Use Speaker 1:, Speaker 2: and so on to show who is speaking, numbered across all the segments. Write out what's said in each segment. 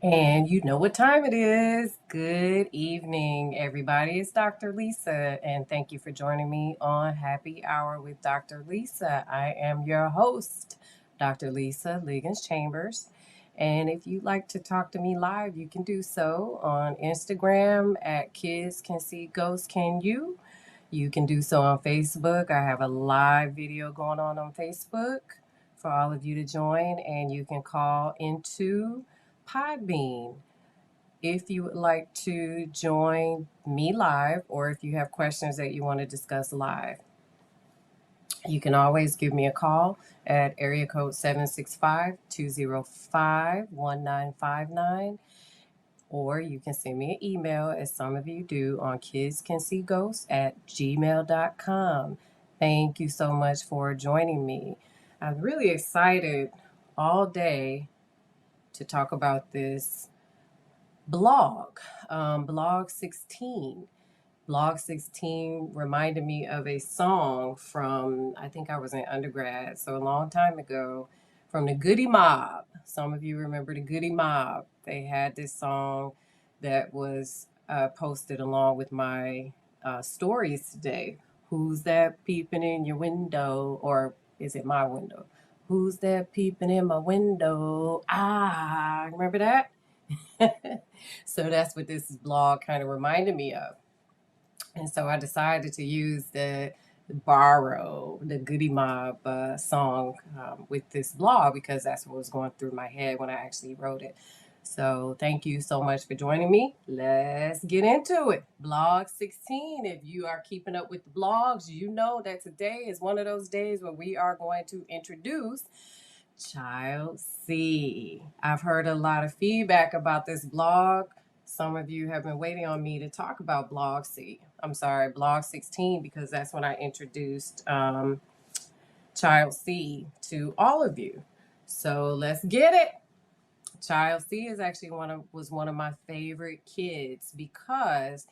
Speaker 1: And you know what time it is. Good evening, everybody. It's Dr. Lisa, and thank you for joining me on Happy Hour with Dr. Lisa. I am your host, Dr. Lisa Liggins Chambers. And if you'd like to talk to me live, you can do so on Instagram at Kids Can See Ghosts Can You. You can do so on Facebook. I have a live video going on Facebook for all of you to join, and you can call into Podbean if you would like to join me live or if you have questions that you want to discuss live. You can always give me a call at area code 765-205-1959, or you can send me an email, as some of you do, on kidscanseeghosts at gmail.com. Thank you so much for joining me. I'm really excited all day to talk about this blog, blog 16. Blog 16 reminded me of a song from, I think I was in undergrad, so a long time ago, from the Goody Mob. Some of you remember the Goody Mob. They had this song that was posted along with my stories today. Who's that peeping in your window? Or is it my window? Who's that peeping in my window? Ah, remember that? So that's what this blog kind of reminded me of. And so I decided to use borrow the Goody Mob song with this blog because that's what was going through my head when I actually wrote it. So thank you so much for joining me. Let's get into it. Blog 16. If you are keeping up with the blogs, you know that today is one of those days where we are going to introduce Child C. I've heard a lot of feedback about this blog. Some of you have been waiting on me to talk about blog 16, because that's when I introduced Child C to all of you. So let's get it. Child C is actually was one of my favorite kids because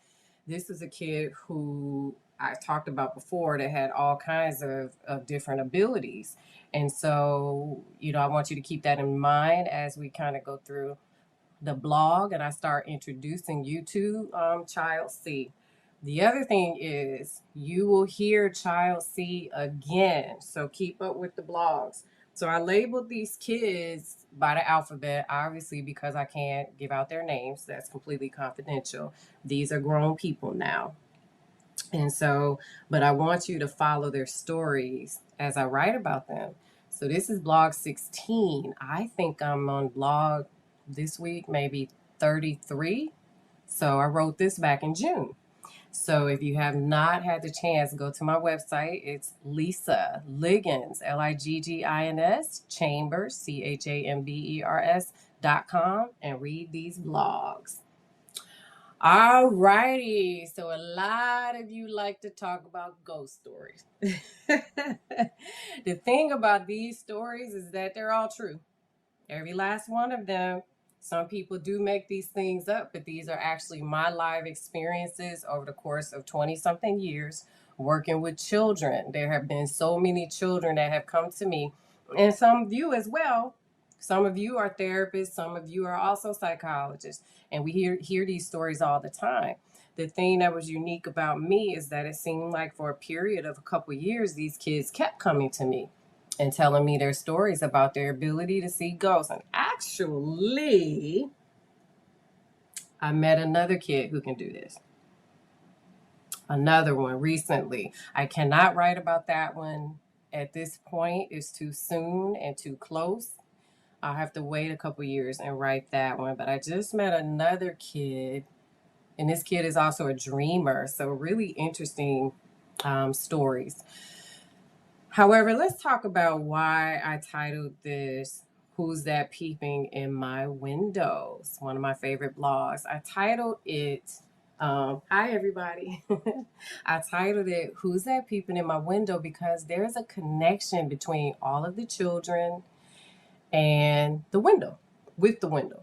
Speaker 1: this is a kid who I talked about before that had all kinds of different abilities. And so, I want you to keep that in mind as we kind of go through the blog and I start introducing you to Child C. The other thing is you will hear Child C again. So keep up with the blogs. So I labeled these kids by the alphabet, obviously, because I can't give out their names. That's completely confidential. These are grown people now. And so, but I want you to follow their stories as I write about them. So this is blog 16. I think I'm on blog this week, maybe 33. So I wrote this back in June. So if you have not had the chance, go to my website. It's Lisa Liggins, Liggins, Chambers, CHAMBERS.com, and read these blogs. All righty. So a lot of you like to talk about ghost stories. The thing about these stories is that they're all true. Every last one of them. Some people do make these things up, but these are actually my live experiences over the course of 20 something years working with children. There have been so many children that have come to me, and some of you as well. Some of you are therapists, some of you are also psychologists, and we hear these stories all the time. The thing that was unique about me is that it seemed like for a period of a couple years, these kids kept coming to me and telling me their stories about their ability to see ghosts. And actually, I met another kid who can do this. Another one recently. I cannot write about that one at this point. It's too soon and too close. I'll have to wait a couple years and write that one. But I just met another kid, and this kid is also a dreamer. So really interesting stories. However, let's talk about why I titled this Who's That Peeping in My Windows? One of my favorite blogs. I titled it, hi everybody. I titled it Who's That Peeping in My Window because there's a connection between all of the children and the window, with the window.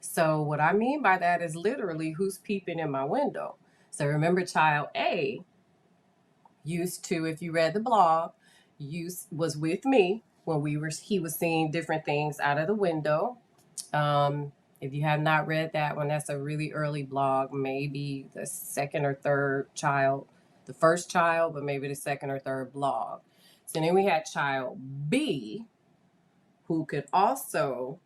Speaker 1: So what I mean by that is literally who's peeping in my window. So remember child A used to, if you read the blog, was with me when he was seeing different things out of the window. If you have not read that one, that's a really early blog, maybe the second or third child, the first child, but maybe the second or third blog. So then we had child B, who could also,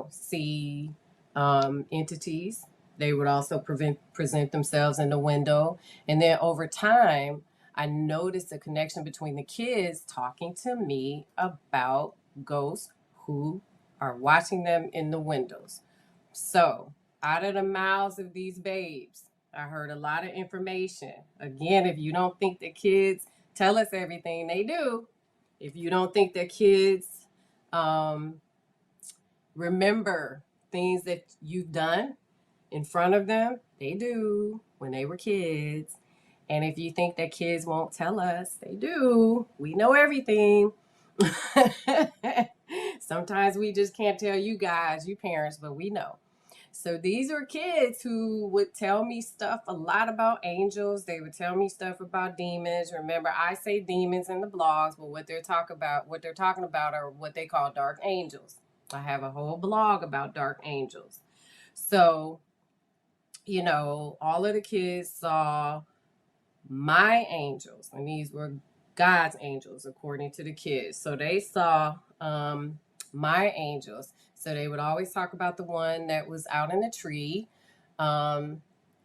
Speaker 1: see entities. They would also present themselves in the window. And then over time, I noticed a connection between the kids talking to me about ghosts who are watching them in the windows. So, out of the mouths of these babes, I heard a lot of information. Again, if you don't think the kids tell us everything, they do. If you don't think the kids um, remember things that you've done in front of them, they do when they were kids. And if you think that kids won't tell us, they do. We know everything. Sometimes we just can't tell you guys, you parents, but we know. So these are kids who would tell me stuff a lot about angels. They would tell me stuff about demons. Remember, I say demons in the blogs, but what they're talking about are what they call dark angels. I have a whole blog about dark angels. So, all of the kids saw my angels, and these were God's angels, according to the kids. So they saw my angels. So they would always talk about the one that was out in the tree. And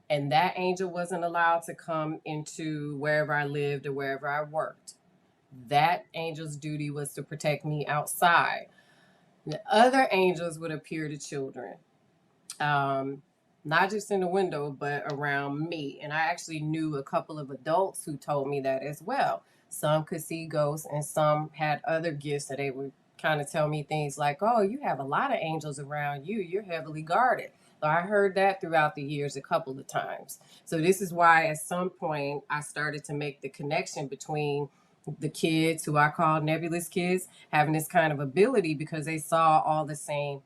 Speaker 1: that angel wasn't allowed to come into wherever I lived or wherever I worked. That angel's duty was to protect me outside. The other angels would appear to children. Not just in the window, but around me. And I actually knew a couple of adults who told me that as well. Some could see ghosts, and some had other gifts that they would kind of tell me things like, oh, you have a lot of angels around you. You're heavily guarded. So I heard that throughout the years a couple of times. So this is why at some point I started to make the connection between the kids, who I call nebulous kids, having this kind of ability because they saw all the same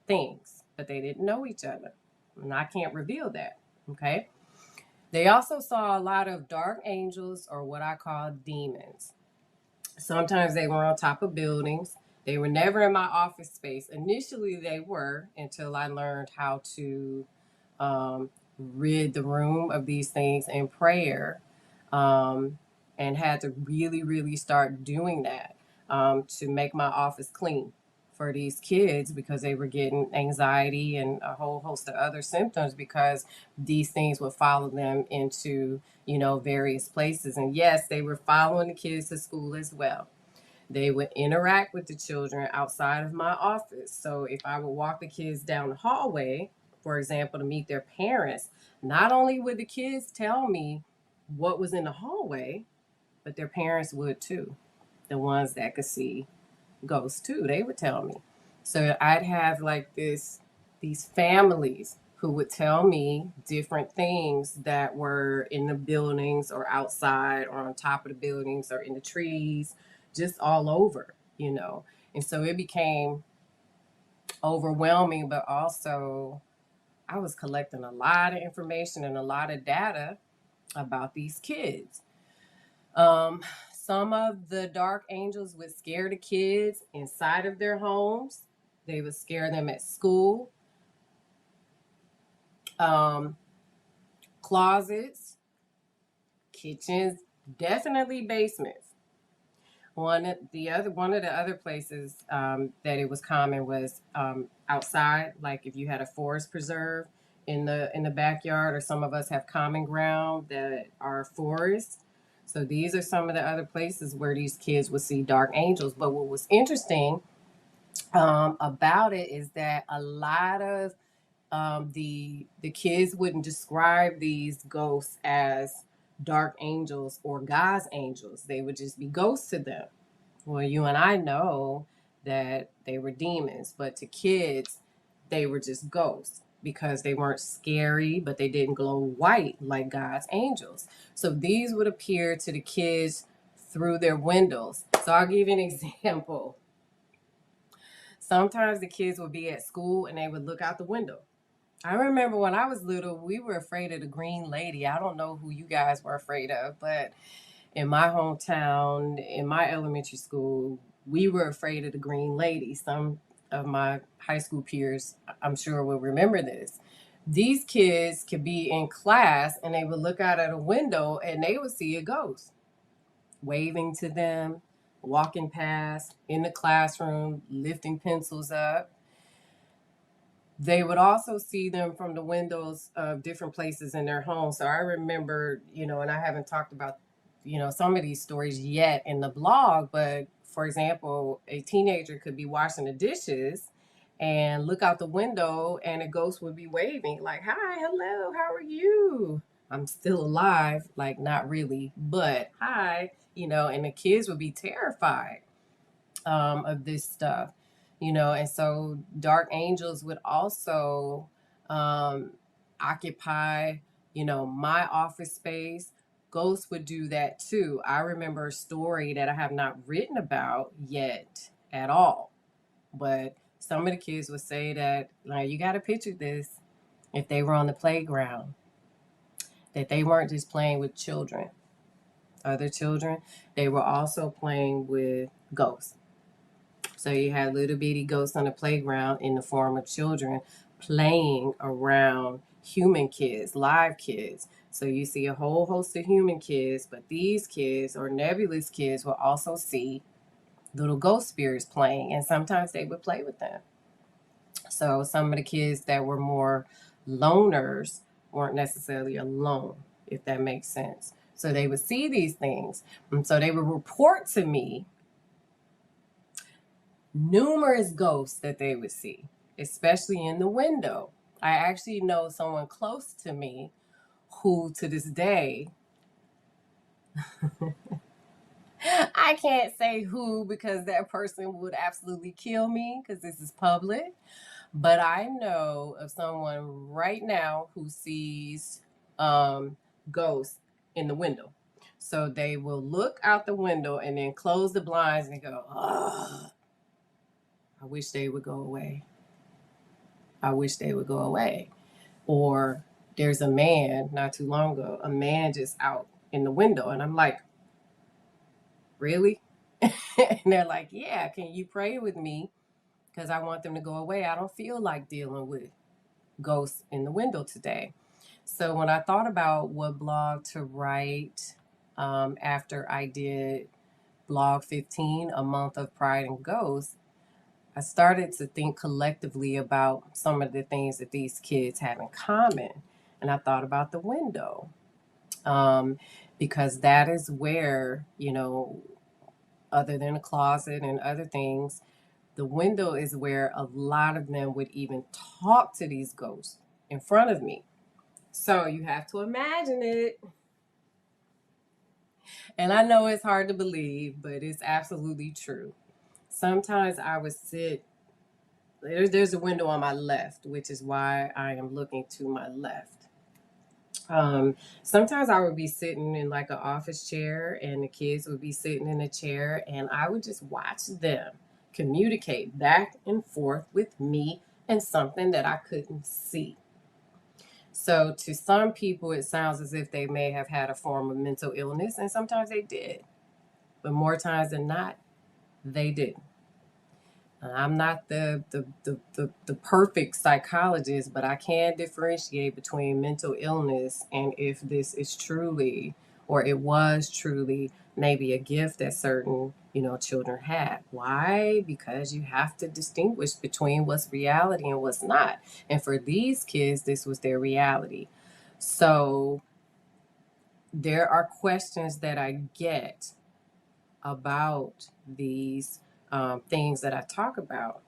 Speaker 1: things, but they didn't know each other. And I can't reveal that. Okay. They also saw a lot of dark angels, or what I call demons. Sometimes they were on top of buildings. They were never in my office space. Initially, they were, until I learned how to rid the room of these things in prayer, and had to really, really start doing that to make my office clean for these kids, because they were getting anxiety and a whole host of other symptoms because these things would follow them into, various places. And yes, they were following the kids to school as well. They would interact with the children outside of my office. So if I would walk the kids down the hallway, for example, to meet their parents, not only would the kids tell me what was in the hallway, but their parents would too. The ones that could see ghosts too, they would tell me. So I'd have like these families who would tell me different things that were in the buildings or outside or on top of the buildings or in the trees, just all over. And so it became overwhelming, but also I was collecting a lot of information and a lot of data about these kids. Some of the dark angels would scare the kids inside of their homes. They would scare them at school. Closets, kitchens, definitely basements. One of the other places that it was common was outside. Like if you had a forest preserve in the backyard, or some of us have common ground that are forests. So these are some of the other places where these kids would see dark angels. But what was interesting about it is that a lot of the kids wouldn't describe these ghosts as dark angels or God's angels. They would just be ghosts to them. Well, you and I know that they were demons, but to kids, they were just ghosts because they weren't scary, but they didn't glow white like God's angels. So these would appear to the kids through their windows. So I'll give you an example. Sometimes the kids would be at school and they would look out the window. I remember when I was little, we were afraid of the green lady. I don't know who you guys were afraid of, but in my hometown, in my elementary school, we were afraid of the green lady. Some of my high school peers, I'm sure, will remember this. These kids could be in class and they would look out at a window and they would see a ghost waving to them, walking past in the classroom, lifting pencils up. They would also see them from the windows of different places in their home. So I remember, and I haven't talked about, some of these stories yet in the blog, but for example, a teenager could be washing the dishes and look out the window and a ghost would be waving like, "Hi, hello, how are you? I'm still alive." Like, not really, but hi, and the kids would be terrified of this stuff, and so dark angels would also um, occupy, my office space. Ghosts would do that too. I remember a story that I have not written about yet at all, but some of the kids would say that, like, you got to picture this, if they were on the playground, that they weren't just playing with children, other children, they were also playing with ghosts. So you had little bitty ghosts on the playground in the form of children playing around human kids, live kids. So you see a whole host of human kids, but these kids or nebulous kids will also see little ghost spirits playing, and sometimes they would play with them. So some of the kids that were more loners weren't necessarily alone, if that makes sense. So they would see these things. And so they would report to me numerous ghosts that they would see, especially in the window. I actually know someone close to me who, to this day, I can't say who because that person would absolutely kill me because this is public. But I know of someone right now who sees um, ghosts in the window. So they will look out the window and then close the blinds and go, "Oh, I wish they would go away. I wish they would go away." Or there's a man not too long ago, a man just out in the window. And I'm like, "Really?" And they're like, "Yeah, can you pray with me? Because I want them to go away. I don't feel like dealing with ghosts in the window today." So when I thought about what blog to write after I did blog 15, A Month of Pride and Ghosts, I started to think collectively about some of the things that these kids have in common. And I thought about the window, um, because that is where, other than a closet and other things, the window is where a lot of them would even talk to these ghosts in front of me. So you have to imagine it. And I know it's hard to believe, but it's absolutely true. Sometimes I would sit, there's a window on my left, which is why I am looking to my left. Sometimes I would be sitting in like an office chair and the kids would be sitting in a chair and I would just watch them communicate back and forth with me and something that I couldn't see. So to some people, it sounds as if they may have had a form of mental illness, and sometimes they did, but more times than not, they didn't. I'm not the perfect psychologist, but I can differentiate between mental illness and if this is truly, or it was truly, maybe a gift that certain, children had. Why? Because you have to distinguish between what's reality and what's not. And for these kids, this was their reality. So there are questions that I get about these things that I talk about.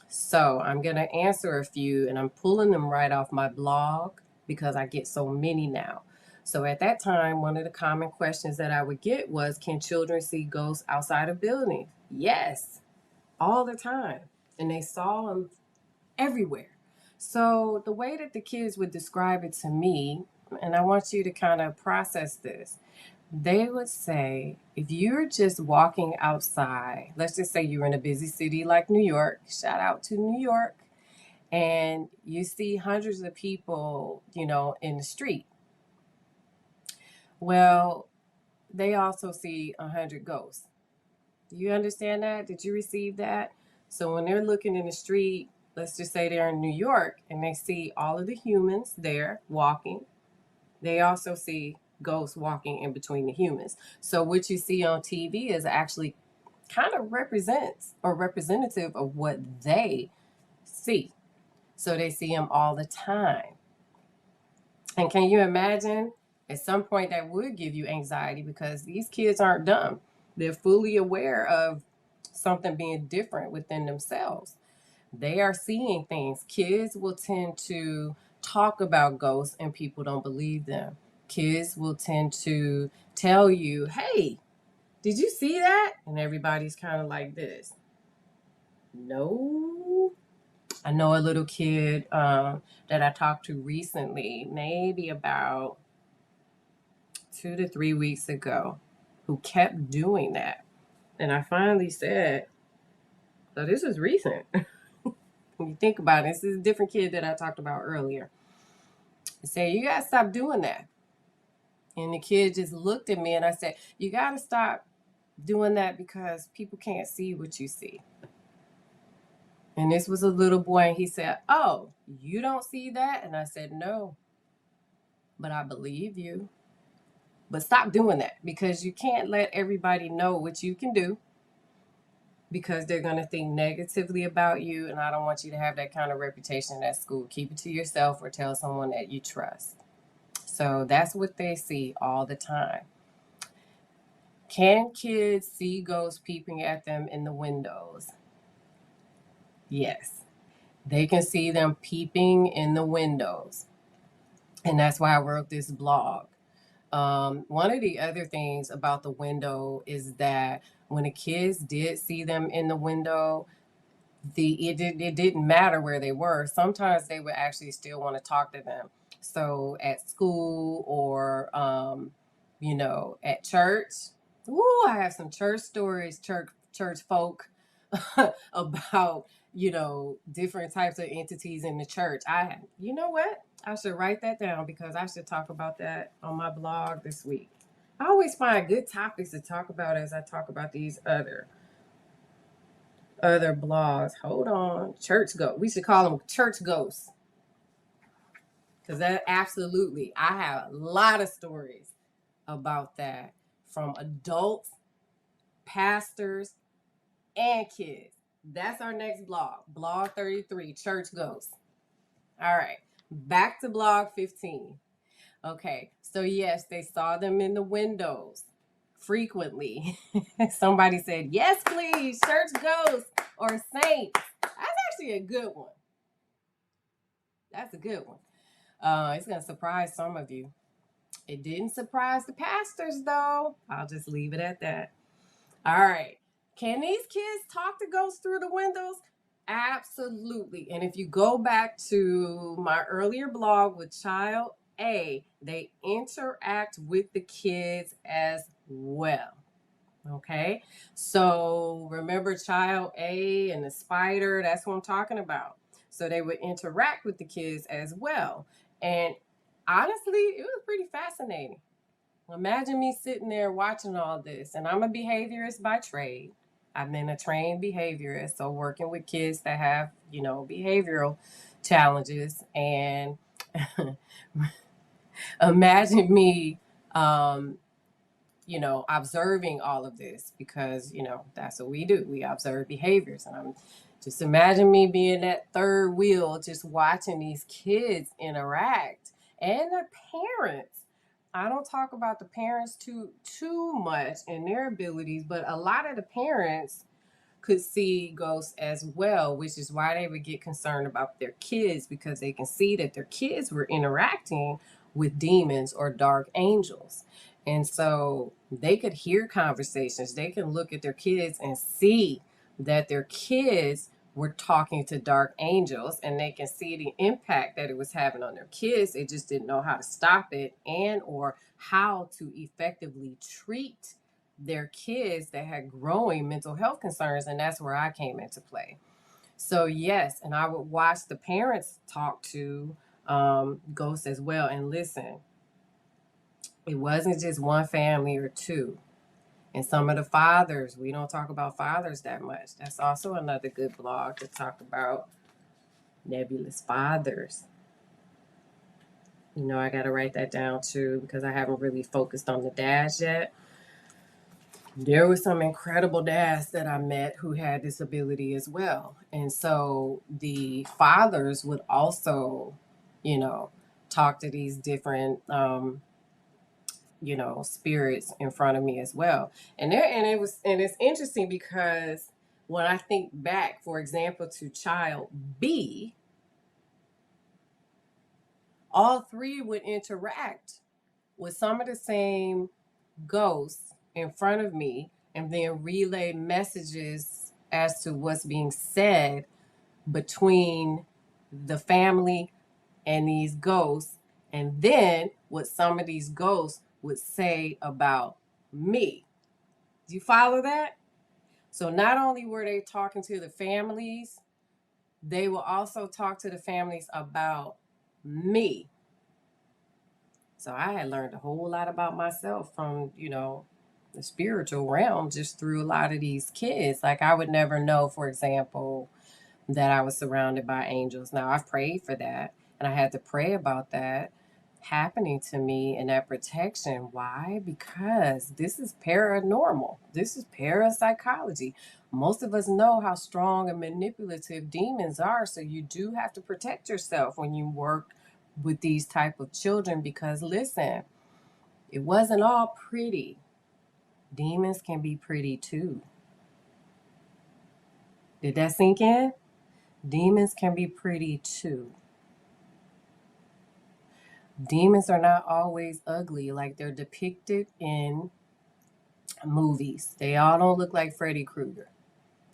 Speaker 1: So I'm going to answer a few, and I'm pulling them right off my blog because I get so many now. So at that time, one of the common questions that I would get was, can children see ghosts outside of buildings? Yes, all the time. And they saw them everywhere. So the way that the kids would describe it to me, and I want you to kind of process this, they would say, if you're just walking outside, let's just say you're in a busy city like New York, shout out to New York, and you see hundreds of people, in the street. Well, they also see 100 ghosts. Do you understand that? Did you receive that? So when they're looking in the street, let's just say they're in New York and they see all of the humans there walking, they also see ghosts walking in between the humans. So what you see on TV is actually kind of represents or representative of what they see. So they see them all the time. And can you imagine? At some point, that would give you anxiety because these kids aren't dumb. They're fully aware of something being different within themselves. They are seeing things. Kids will tend to talk about ghosts and people don't believe them. Kids will tend to tell you, hey, did you see that? And everybody's kind of like this. No. I know a little kid that I talked to recently, maybe about 2 to 3 weeks ago, who kept doing that. And I finally said, so this is recent. When you think about it, this is a different kid that I talked about earlier. I said, you got to stop doing that. And the kid just looked at me and I said, you got to stop doing that because people can't see what you see. And this was a little boy and he said, oh, you don't see that? And I said, no, but I believe you. But stop doing that because you can't let everybody know what you can do because they're going to think negatively about you. And I don't want you to have that kind of reputation at school. Keep it to yourself or tell someone that you trust. So that's what they see all the time. Can kids see ghosts peeping at them in the windows? Yes. They can see them peeping in the windows. And that's why I wrote this blog. One of the other things about the window is that when the kids did see them in the window, it didn't matter where they were. Sometimes they would actually still want to talk to them. So at school or at church. Ooh, I have some church stories, church folk about different types of entities in the church. You know what? I should write that down because I should talk about that on my blog this week. I always find good topics to talk about as I talk about these other blogs. Hold on. Church ghosts. We should call them church ghosts. Because that absolutely, I have a lot of stories about that from adults, pastors, and kids. That's our next blog. Blog 33, church ghosts. All right. Back to blog 15. Okay. So yes, they saw them in the windows frequently. Somebody said, yes, please, church ghosts or saints. That's actually a good one. That's a good one. It's going to surprise some of you. It didn't surprise the pastors, though. I'll just leave it at that. All right. Can these kids talk to ghosts through the windows? Absolutely. And if you go back to my earlier blog with Child A, they interact with the kids as well. Okay. So remember Child A and the spider? That's what I'm talking about. So they would interact with the kids as well. And honestly, it was pretty fascinating. Imagine me sitting there watching all this, and I'm a behaviorist by trade. I've been a trained behaviorist, so working with kids that have, behavioral challenges. And imagine me, observing all of this because, that's what we do. We observe behaviors. And I'm just imagine me being that third wheel, just watching these kids interact and their parents. I don't talk about the parents too much and their abilities, but a lot of the parents could see ghosts as well, which is why they would get concerned about their kids because they can see that their kids were interacting with demons or dark angels. And so they could hear conversations. They can look at their kids and see that their kids were talking to dark angels, and they can see the impact that it was having on their kids. They just didn't know how to stop it and or how to effectively treat their kids that had growing mental health concerns. And that's where I came into play. So yes, and I would watch the parents talk to ghosts as well. And listen, it wasn't just one family or two. And some of the fathers, we don't talk about fathers that much. That's also another good blog to talk about nebulous fathers. You know, I got to write that down too because I haven't really focused on the dads yet. There were some incredible dads that I met who had this ability as well. And so the fathers would also, you know, talk to these different, spirits in front of me as well. And it's interesting because when I think back, for example, to child B, all three would interact with some of the same ghosts in front of me and then relay messages as to what's being said between the family and these ghosts, and then what some of these ghosts would say about me. Do you follow that? So not only were they talking to the families, they will also talk to the families about me. So I had learned a whole lot about myself from, the spiritual realm just through a lot of these kids. Like I would never know, for example, that I was surrounded by angels. Now I've prayed for that and I had to pray about that happening to me and that protection. Why? Because this is paranormal. This is parapsychology. Most of us know how strong and manipulative demons are. So you do have to protect yourself when you work with these type of children because listen, it wasn't all pretty. Demons can be pretty too. Did that sink in? Demons can be pretty too. Demons are not always ugly like they're depicted in movies. They all don't look like Freddy Krueger.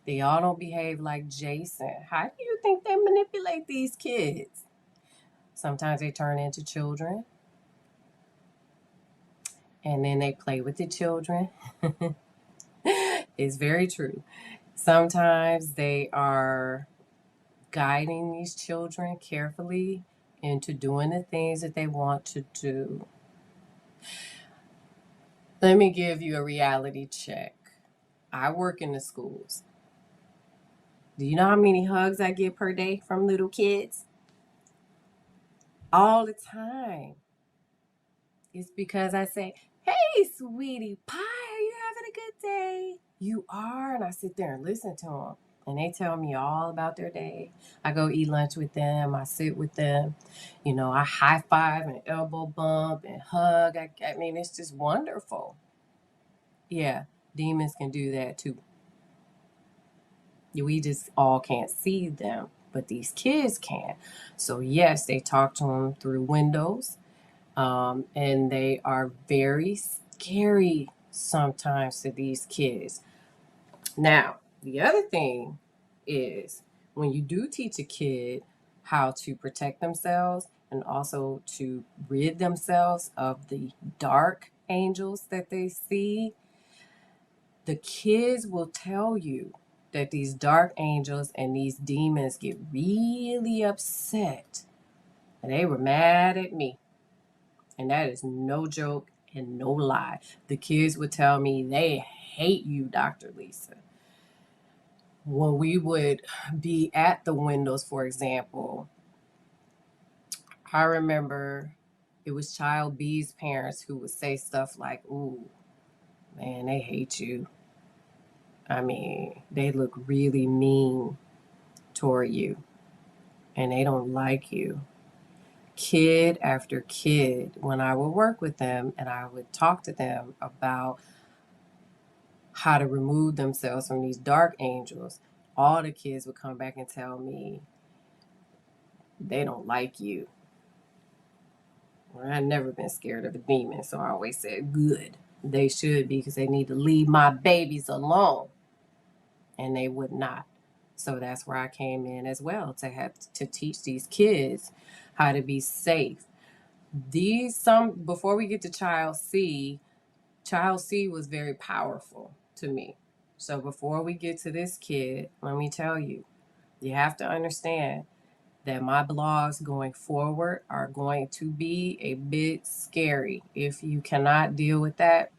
Speaker 1: They all don't behave like Jason. How do you think they manipulate these kids? Sometimes they turn into children and then they play with the children. It's very true. Sometimes they are guiding these children carefully into doing the things that they want to do. Let me give you a reality check. I work in the schools. Do you know how many hugs I get per day from little kids? All the time. It's because I say, hey, sweetie pie, are you having a good day? You are. And I sit there and listen to them. And they tell me all about their day. I go eat lunch with them. I sit with them. I high five and elbow bump and hug. I mean, it's just wonderful. Yeah, demons can do that too. We just all can't see them, but these kids can. So, yes, they talk to them through windows, and they are very scary sometimes to these kids. Now, the other thing is when you do teach a kid how to protect themselves and also to rid themselves of the dark angels that they see, the kids will tell you that these dark angels and these demons get really upset. And they were mad at me. And that is no joke and no lie. The kids would tell me they hate you, Dr. Lisa. When we would be at the windows, for example, I remember it was child B's parents who would say stuff like, ooh, man, they hate you. I mean, they look really mean toward you and they don't like you. Kid after kid, when I would work with them and I would talk to them about how to remove themselves from these dark angels, all the kids would come back and tell me they don't like you. Well, I've never been scared of a demon, so I always said, good. They should be because they need to leave my babies alone. And they would not. So that's where I came in as well to have to teach these kids how to be safe. Before we get to Child C was very powerful to me. So before we get to this kid, let me tell you, you have to understand that my blogs going forward are going to be a bit scary. If you cannot deal with that,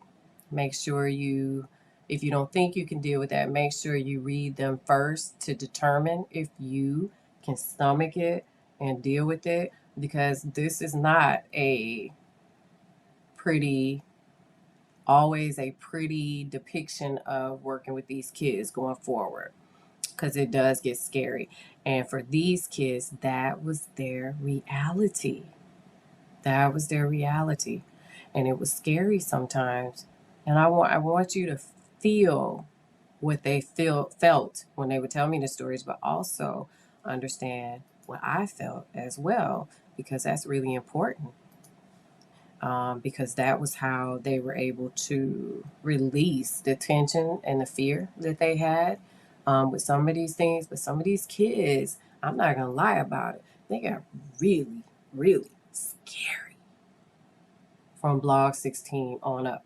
Speaker 1: make sure you If you don't think you can deal with that, make sure you read them first to determine if you can stomach it and deal with it, because this is not a pretty, always a pretty depiction of working with these kids going forward, because it does get scary. And for these kids, that was their reality. That was their reality. And it was scary sometimes. And I want you to feel what they felt when they would tell me the stories, but also understand what I felt as well, because that's really important. Because that was how they were able to release the tension and the fear that they had with some of these things. But some of these kids, I'm not going to lie about it, they got really, really scary from Blog 16 on up.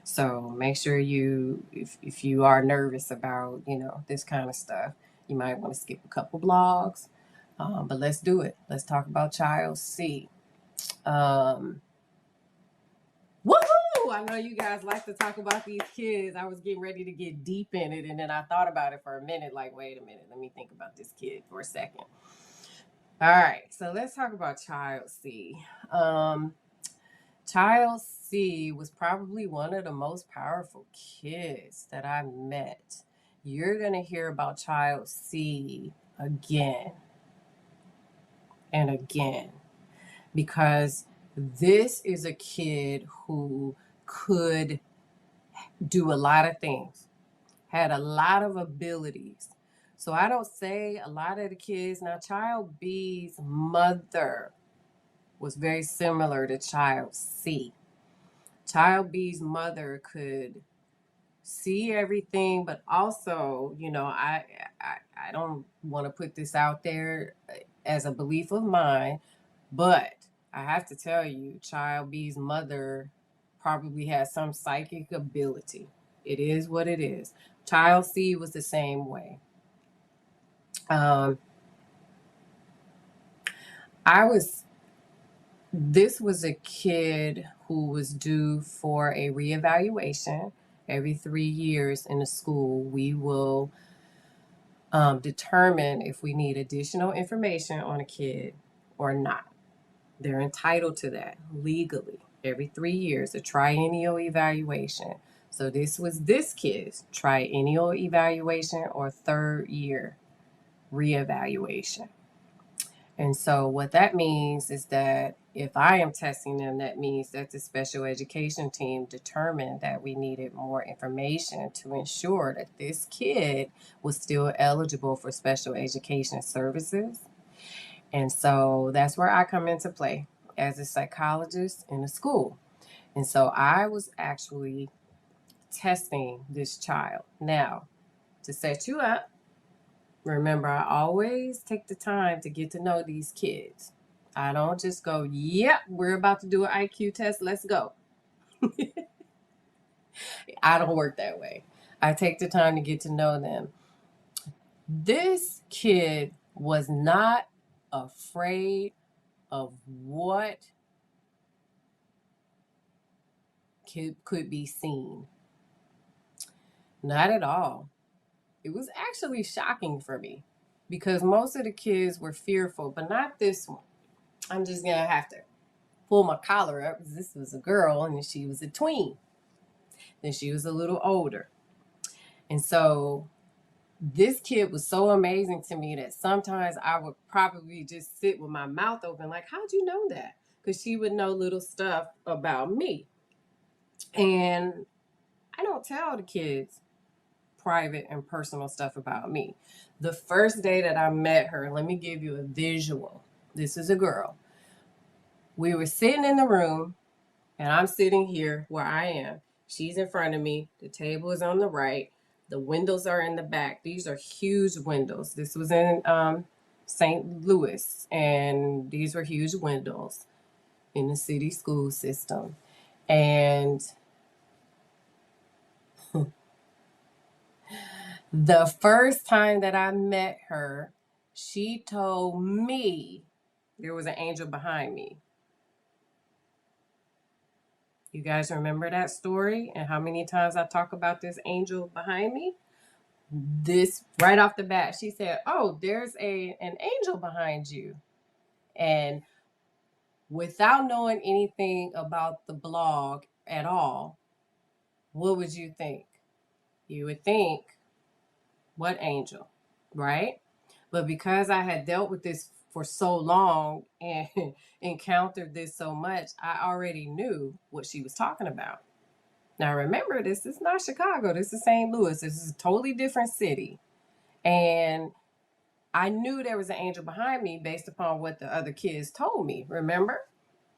Speaker 1: So make sure you, if you are nervous about, this kind of stuff, you might want to skip a couple blogs. But let's do it. Let's talk about Child C. Woohoo! I know you guys like to talk about these kids. I was getting ready to get deep in it, and then I thought about it for a minute, like, wait a minute, let me think about this kid for a second. All right, so let's talk about Child C. Child C was probably one of the most powerful kids that I met. You're going to hear about Child C again and again, because this is a kid who could do a lot of things, had a lot of abilities. So I don't say a lot of the kids. Now, Child B's mother was very similar to Child C. Child B's mother could see everything, but also, I don't want to put this out there as a belief of mine, but I have to tell you, Child B's mother probably has some psychic ability. It is what it is. Child C was the same way. Um, this was a kid who was due for a reevaluation. Every 3 years in the school, we will determine if we need additional information on a kid or not. They're entitled to that legally every 3 years, a triennial evaluation. So this was this kid's triennial evaluation or 3rd-year reevaluation. And so what that means is that if I am testing them, that means that the special education team determined that we needed more information to ensure that this kid was still eligible for special education services. And so that's where I come into play as a psychologist in a school. And so I was actually testing this child. Now, to set you up, remember, I always take the time to get to know these kids. I don't just go, yep, we're about to do an IQ test, let's go. I don't work that way. I take the time to get to know them. This kid was not afraid of what could be seen. Not at all. It was actually shocking for me because most of the kids were fearful, but not this one. I'm just going to have to pull my collar up because this was a girl and she was a tween. Then she was a little older. And so this kid was so amazing to me that sometimes I would probably just sit with my mouth open, like, how'd you know that? Because she would know little stuff about me. And I don't tell the kids private and personal stuff about me. The first day that I met her, let me give you a visual. This is a girl. We were sitting in the room, and I'm sitting here where I am. She's in front of me. The table is on the right. The windows are in the back. These are huge windows. This was in St. Louis, and these were huge windows in the city school system. And the first time that I met her, she told me there was an angel behind me. You guys remember that story and how many times I talk about this angel behind me? This right off the bat, she said, "Oh, there's an angel behind you." And without knowing anything about the blog at all, what would you think? You would think, what angel, right? But because I had dealt with this for so long and encountered this so much, I already knew what she was talking about. Now, remember, this is not Chicago. This is St. Louis. This is a totally different city. And I knew there was an angel behind me based upon what the other kids told me. Remember?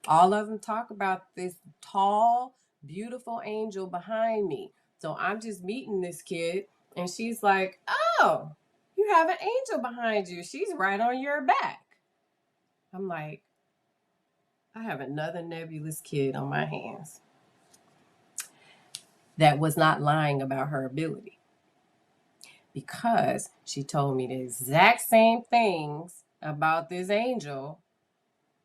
Speaker 1: All of them talk about this tall, beautiful angel behind me. So I'm just meeting this kid, and she's like, "Oh, you have an angel behind you. She's right on your back." I'm like, I have another nebulous kid on my hands that was not lying about her ability, because she told me the exact same things about this angel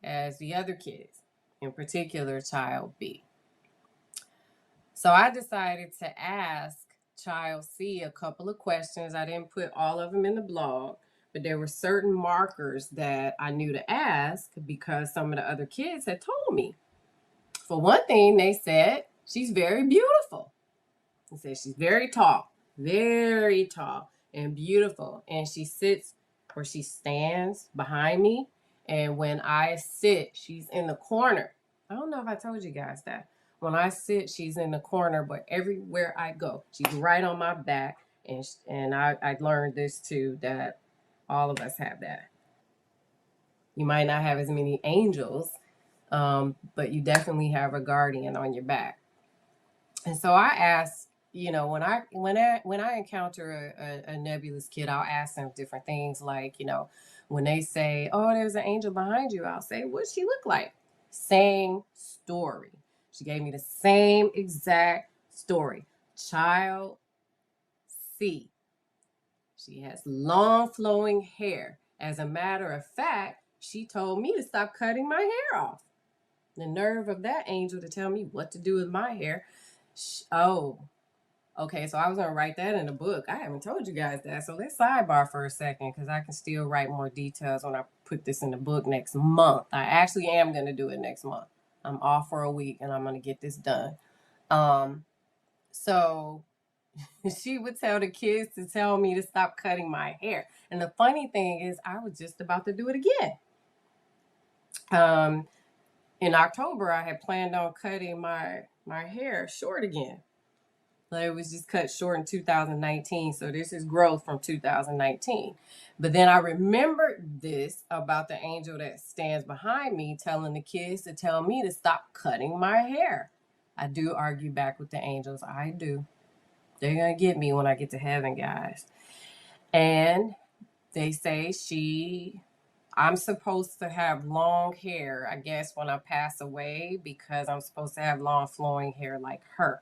Speaker 1: as the other kids, in particular, child B. So I decided to ask child C a couple of questions. I didn't put all of them in the blog, but there were certain markers that I knew to ask because some of the other kids had told me. For one thing, they said, she's very beautiful. They said she's very tall and beautiful. And she sits or she stands behind me. And when I sit, she's in the corner. I don't know if I told you guys that. When I sit, she's in the corner, but everywhere I go, she's right on my back. And I learned this too, that all of us have that. You might not have as many angels, but you definitely have a guardian on your back. And so I asked, when I encounter a nebulous kid, I'll ask them different things like, when they say, "Oh, there's an angel behind you," I'll say, "What's she look like?" Same story. She gave me the same exact story. Child C. She has long flowing hair. As a matter of fact, she told me to stop cutting my hair off. The nerve of that angel to tell me what to do with my hair. Oh, okay, so I was gonna write that in the book. I haven't told you guys that, so let's sidebar for a second because I can still write more details when I put this in the book next month. I actually am gonna do it next month. I'm off for a week and I'm gonna get this done. So she would tell the kids to tell me to stop cutting my hair, and the funny thing is, I was just about to do it again. In October, I had planned on cutting my hair short again. It was just cut short in 2019. So this is growth from 2019. But then I remembered this about the angel that stands behind me telling the kids to tell me to stop cutting my hair. I do argue back with the angels. I do. They're going to get me when I get to heaven, guys. And they say I'm supposed to have long hair, I guess, when I pass away because I'm supposed to have long flowing hair like her.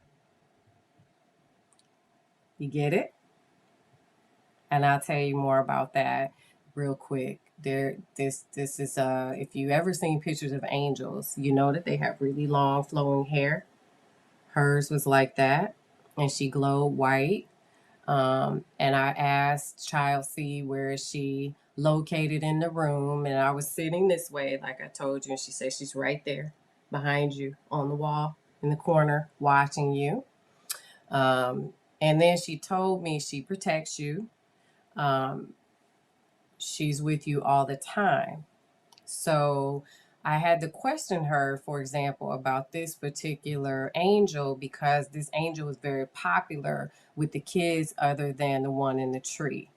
Speaker 1: You get it? And I'll tell you more about that real quick. This is if you ever seen pictures of angels, you know that they have really long flowing hair. Hers was like that, and she glowed white. And I asked Child C where is she located in the room, and I was sitting this way, like I told you, and she said she's right there behind you on the wall in the corner watching you. And then she told me she protects you. Um, she's with you all the time. So I had to question her, for example, about this particular angel because this angel was very popular with the kids other than the one in the tree.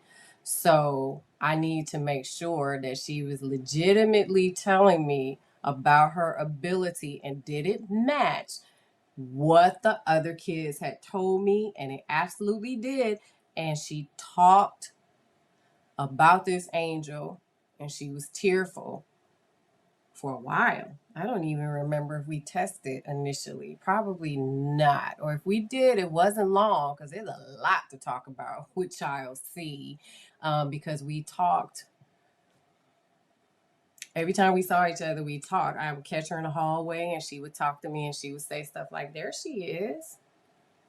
Speaker 1: So I need to make sure that she was legitimately telling me about her ability and did it match what the other kids had told me, and it absolutely did. And she talked about this angel and she was tearful for a while. I don't even remember if we tested initially. Probably not. Or if we did, it wasn't long because there's a lot to talk about with Child C because we talked Every time we saw each other, we talked. I would catch her in the hallway and she would talk to me and she would say stuff like, there she is.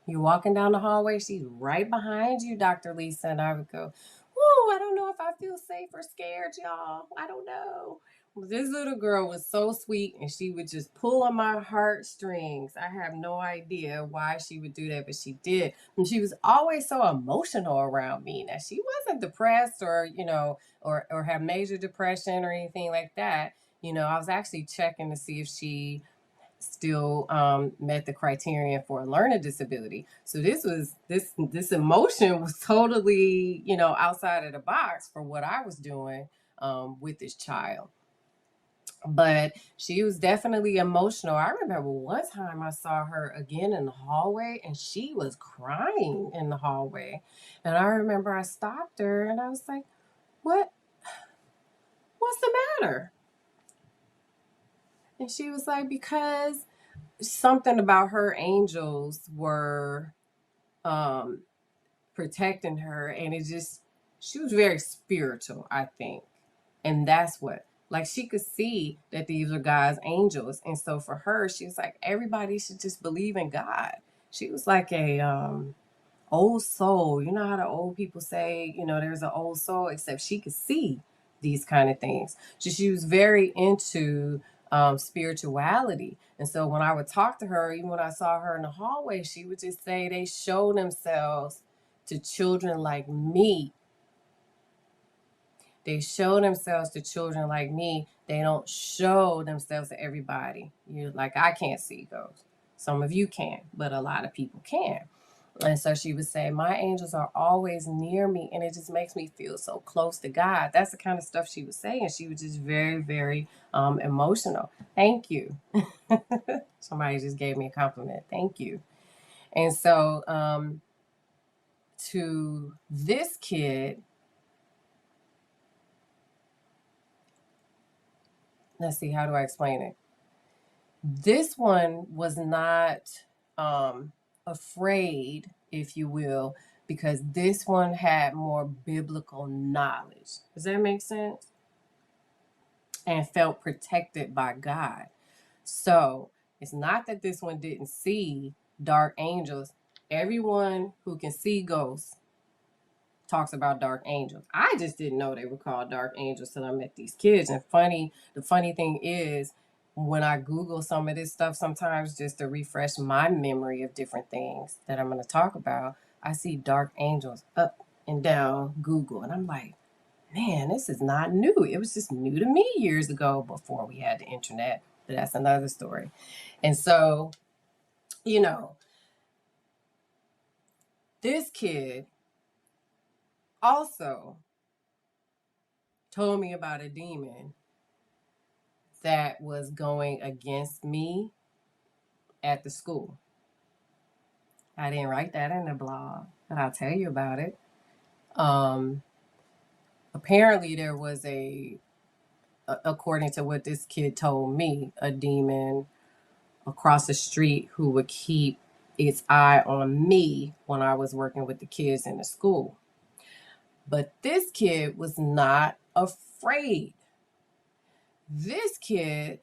Speaker 1: You're walking down the hallway, she's right behind you, Dr. Lisa. And I would go, whoa, I don't know if I feel safe or scared, y'all. I don't know. This little girl was so sweet and she would just pull on my heartstrings. I have no idea why she would do that, but she did. And she was always so emotional around me. Now, she wasn't depressed or, or have major depression or anything like that. I was actually checking to see if she still met the criterion for a learning disability. So this emotion was totally, outside of the box for what I was doing with this child. But she was definitely emotional. I remember one time I saw her again in the hallway and she was crying in the hallway. And I remember I stopped her and I was like, what's the matter? And she was like, because something about her angels were um protecting her, and she was very spiritual, I think. And that's what, like, she could see that these are God's angels, and so for her she was like, everybody should just believe in God. She was like a old soul. You know how the old people say, there's an old soul, except she could see these kind of things. So she was very into spirituality. And so when I would talk to her, even when I saw her in the hallway, she would just say, they show themselves to children like me. They show themselves to children like me. They don't show themselves to everybody. You're like, I can't see ghosts. Some of you can, but a lot of people can. And so she would say, my angels are always near me, and it just makes me feel so close to God. That's the kind of stuff she would say. And she was just very, very emotional. Thank you. Somebody just gave me a compliment. Thank you. And so to this kid, let's see, how do I explain it? This one was not afraid, if you will, because this one had more biblical knowledge. Does that make sense? And felt protected by God. So it's not that this one didn't see dark angels. Everyone who can see ghosts talks about dark angels. I just didn't know they were called dark angels till I met these kids. And the funny thing is, when I Google some of this stuff, sometimes just to refresh my memory of different things that I'm going to talk about, I see dark angels up and down Google. And I'm like, man, this is not new. It was just new to me years ago before we had the internet. But that's another story. And so, this kid also told me about a demon that was going against me at the school. I didn't write that in the blog, but I'll tell you about it. Apparently there was according to what this kid told me, a demon across the street who would keep its eye on me when I was working with the kids in the school. But this kid was not afraid. This kid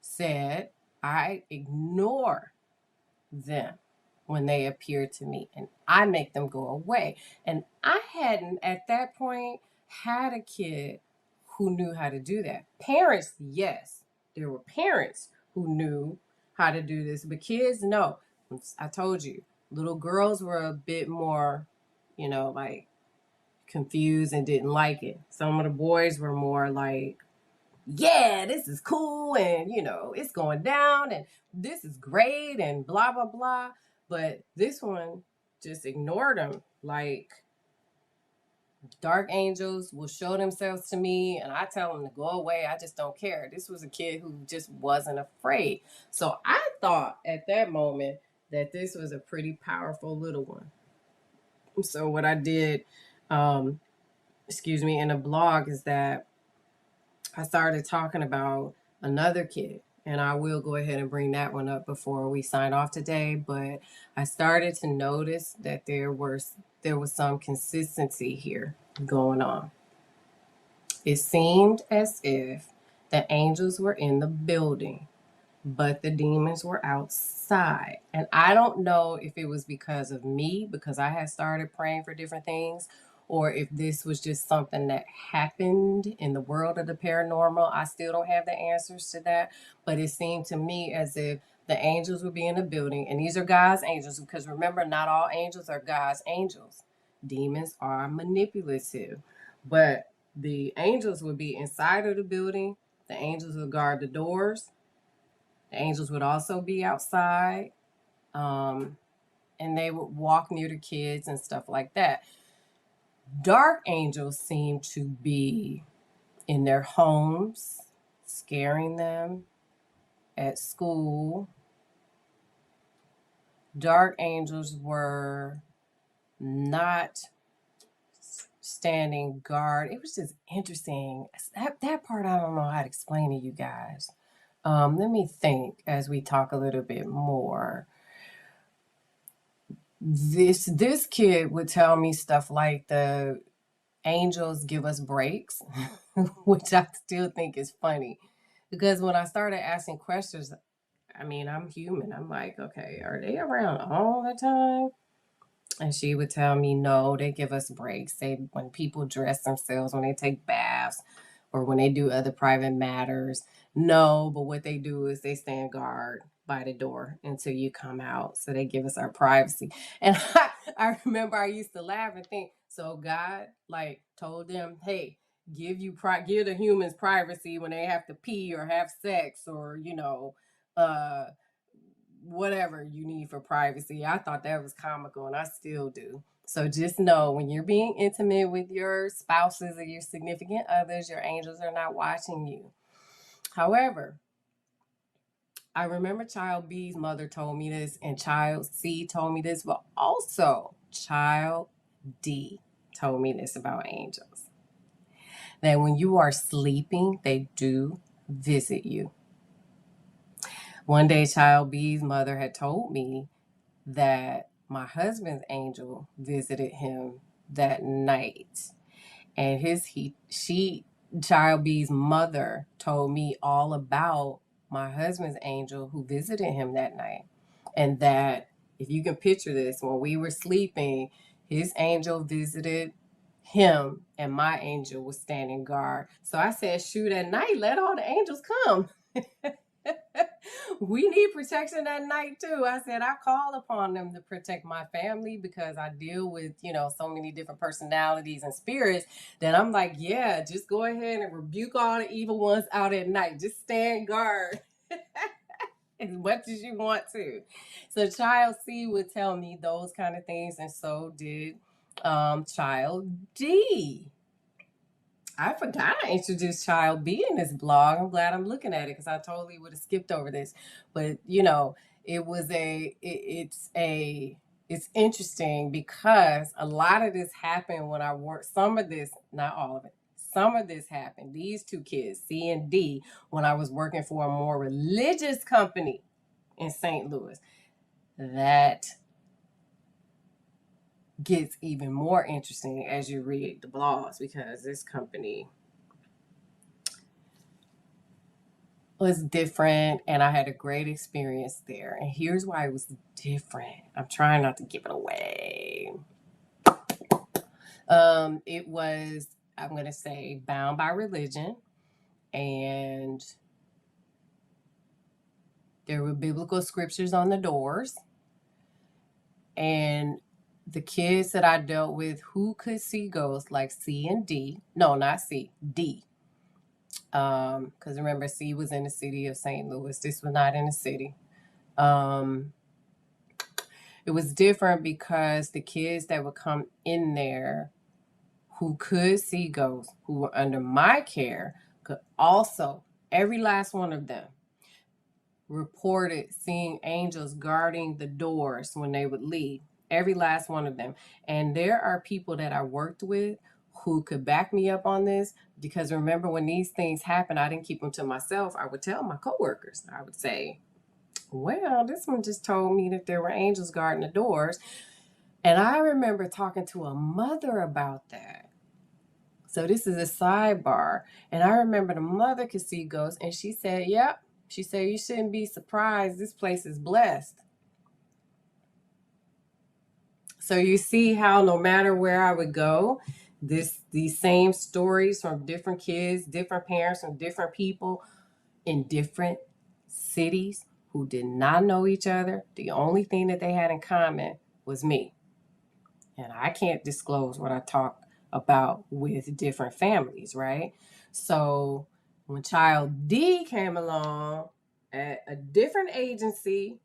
Speaker 1: said, I ignore them when they appear to me and I make them go away. And I hadn't at that point had a kid who knew how to do that. Parents, yes, there were parents who knew how to do this, but kids, no. I told you, little girls were a bit more, like confused and didn't like it. Some of the boys were more like, yeah, this is cool, and it's going down, and this is great, and blah blah blah. But this one just ignored them. Like, dark angels will show themselves to me and I tell them to go away. I just don't care. This was a kid who just wasn't afraid. So I thought at that moment that this was a pretty powerful little one. So what I did, in a blog, is that I started talking about another kid, and I will go ahead and bring that one up before we sign off today. But I started to notice that there was some consistency here going on. It seemed as if the angels were in the building, but the demons were outside. And I don't know if it was because of me, because I had started praying for different things, or if this was just something that happened in the world of the paranormal. I still don't have the answers to that, but it seemed to me as if the angels would be in the building, and these are God's angels, because remember, not all angels are God's angels. Demons are manipulative, but the angels would be inside of the building. The angels would guard the doors. The angels would also be outside, um, and they would walk near the kids and stuff like that. Dark angels seem to be in their homes, scaring them, at school. Dark angels were not standing guard. It was just interesting. That part I don't know how to explain to you guys. Let me think as we talk a little bit more. This kid would tell me stuff like the angels give us breaks, which I still think is funny. Because when I started asking questions, I mean, I'm human. I'm like, okay, are they around all the time? And she would tell me, no, they give us breaks. They, when people dress themselves, when they take baths, or when they do other private matters. No, but what they do is they stand guard by the door until you come out. So they give us our privacy. And I remember I used to laugh and think, so God like told them, hey, give the humans privacy when they have to pee or have sex, or uh whatever you need for privacy. I thought that was comical, and I still do. So just know, when you're being intimate with your spouses or your significant others, your angels are not watching you. However, I remember Child B's mother told me this, and Child C told me this, but also Child D told me this about angels. That when you are sleeping, they do visit you. One day, Child B's mother had told me that my husband's angel visited him that night. And Child B's mother told me all about my husband's angel who visited him that night. And that, if you can picture this, when we were sleeping, his angel visited him and my angel was standing guard. So I said, shoot, at night, let all the angels come. We need protection at night too. I said, I call upon them to protect my family, because I deal with, so many different personalities and spirits, that I'm like, yeah, just go ahead and rebuke all the evil ones out at night. Just stand guard as much as you want to. So Child C would tell me those kind of things, and so did Child D. I forgot I introduced Child B in this blog. I'm glad I'm looking at it, because I totally would have skipped over this. But it was it's interesting, because a lot of this happened when I worked. Some of this, not all of it. Some of this happened. These two kids, C and D, when I was working for a more religious company in St. Louis. That gets even more interesting as you read the blogs, because this company was different, and I had a great experience there. And here's why it was different. I'm trying not to give it away. It was, I'm going to say, bound by religion, and there were biblical scriptures on the doors. And the kids that I dealt with who could see ghosts, like C and D, no, not C, D. Because remember, C was in the city of St. Louis. This was not in the city. It was different, because the kids that would come in there who could see ghosts, who were under my care, could also, every last one of them, reported seeing angels guarding the doors when they would leave. Every last one of them. And there are people that I worked with who could back me up on this, because remember, when these things happen, I didn't keep them to myself. I would tell my coworkers. I would say, well, this one just told me that there were angels guarding the doors. And I remember talking to a mother about that. So this is a sidebar. And I remember the mother could see ghosts, and she said, yep. She said, you shouldn't be surprised. This place is blessed. So you see how no matter where I would go, these same stories from different kids, different parents, from different people in different cities who did not know each other. The only thing that they had in common was me. And I can't disclose what I talk about with different families, right? So when child D came along at a different agency,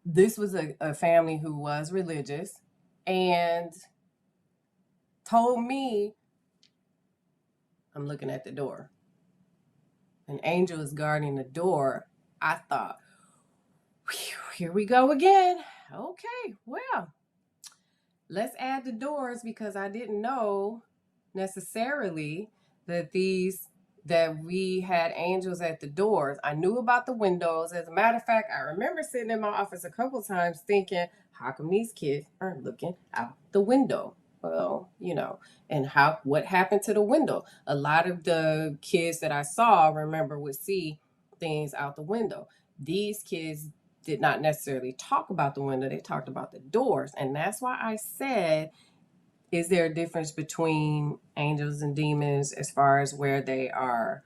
Speaker 1: this was a family who was religious and told me, I'm looking at the door. An angel is guarding the door. I thought, here we go again. Okay, well, let's add the doors, because I didn't know necessarily that we had angels at the doors. I knew about the windows. As a matter of fact, I remember sitting in my office a couple times thinking, how come these kids aren't looking out the window? Well, and what happened to the window? A lot of the kids that I saw, remember, would see things out the window. These kids did not necessarily talk about the window. They talked about the doors. And that's why I said, is there a difference between angels and demons as far as where they are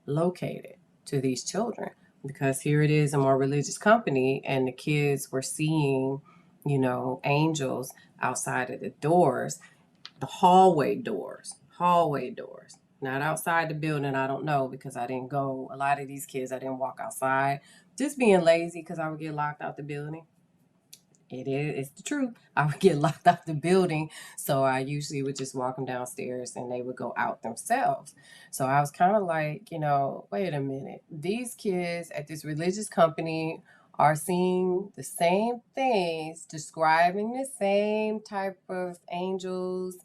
Speaker 1: located to these children? Because here it is, a more religious company, and the kids were seeing, angels outside of the doors, the hallway doors, not outside the building. I don't know, because I didn't go. A lot of these kids, I didn't walk outside, just being lazy, because I would get locked out the building. It's the truth. I would get locked out the building, so I usually would just walk them downstairs and they would go out themselves. So I was kind of like, wait a minute. These kids at this religious company are seeing the same things, describing the same type of angels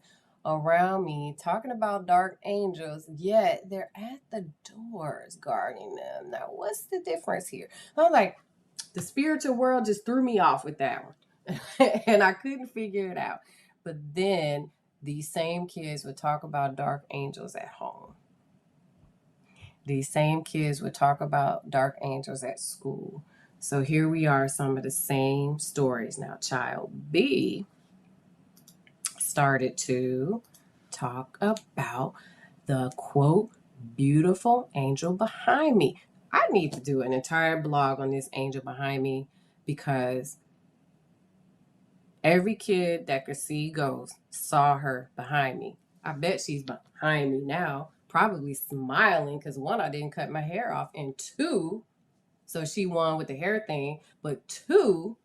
Speaker 1: around me, talking about dark angels, yet they're at the doors guarding them. Now, what's the difference here? I'm like, the spiritual world just threw me off with that one. And I couldn't figure it out. But then these same kids would talk about dark angels at home. These same kids would talk about dark angels at school. So here we are, some of the same stories. Now, child B started to talk about the quote, beautiful angel behind me. I need to do an entire blog on this angel behind me, because every kid that could see ghosts saw her behind me. I bet she's behind me now, probably smiling, because one, I didn't cut my hair off, and two, so she won with the hair thing, but two,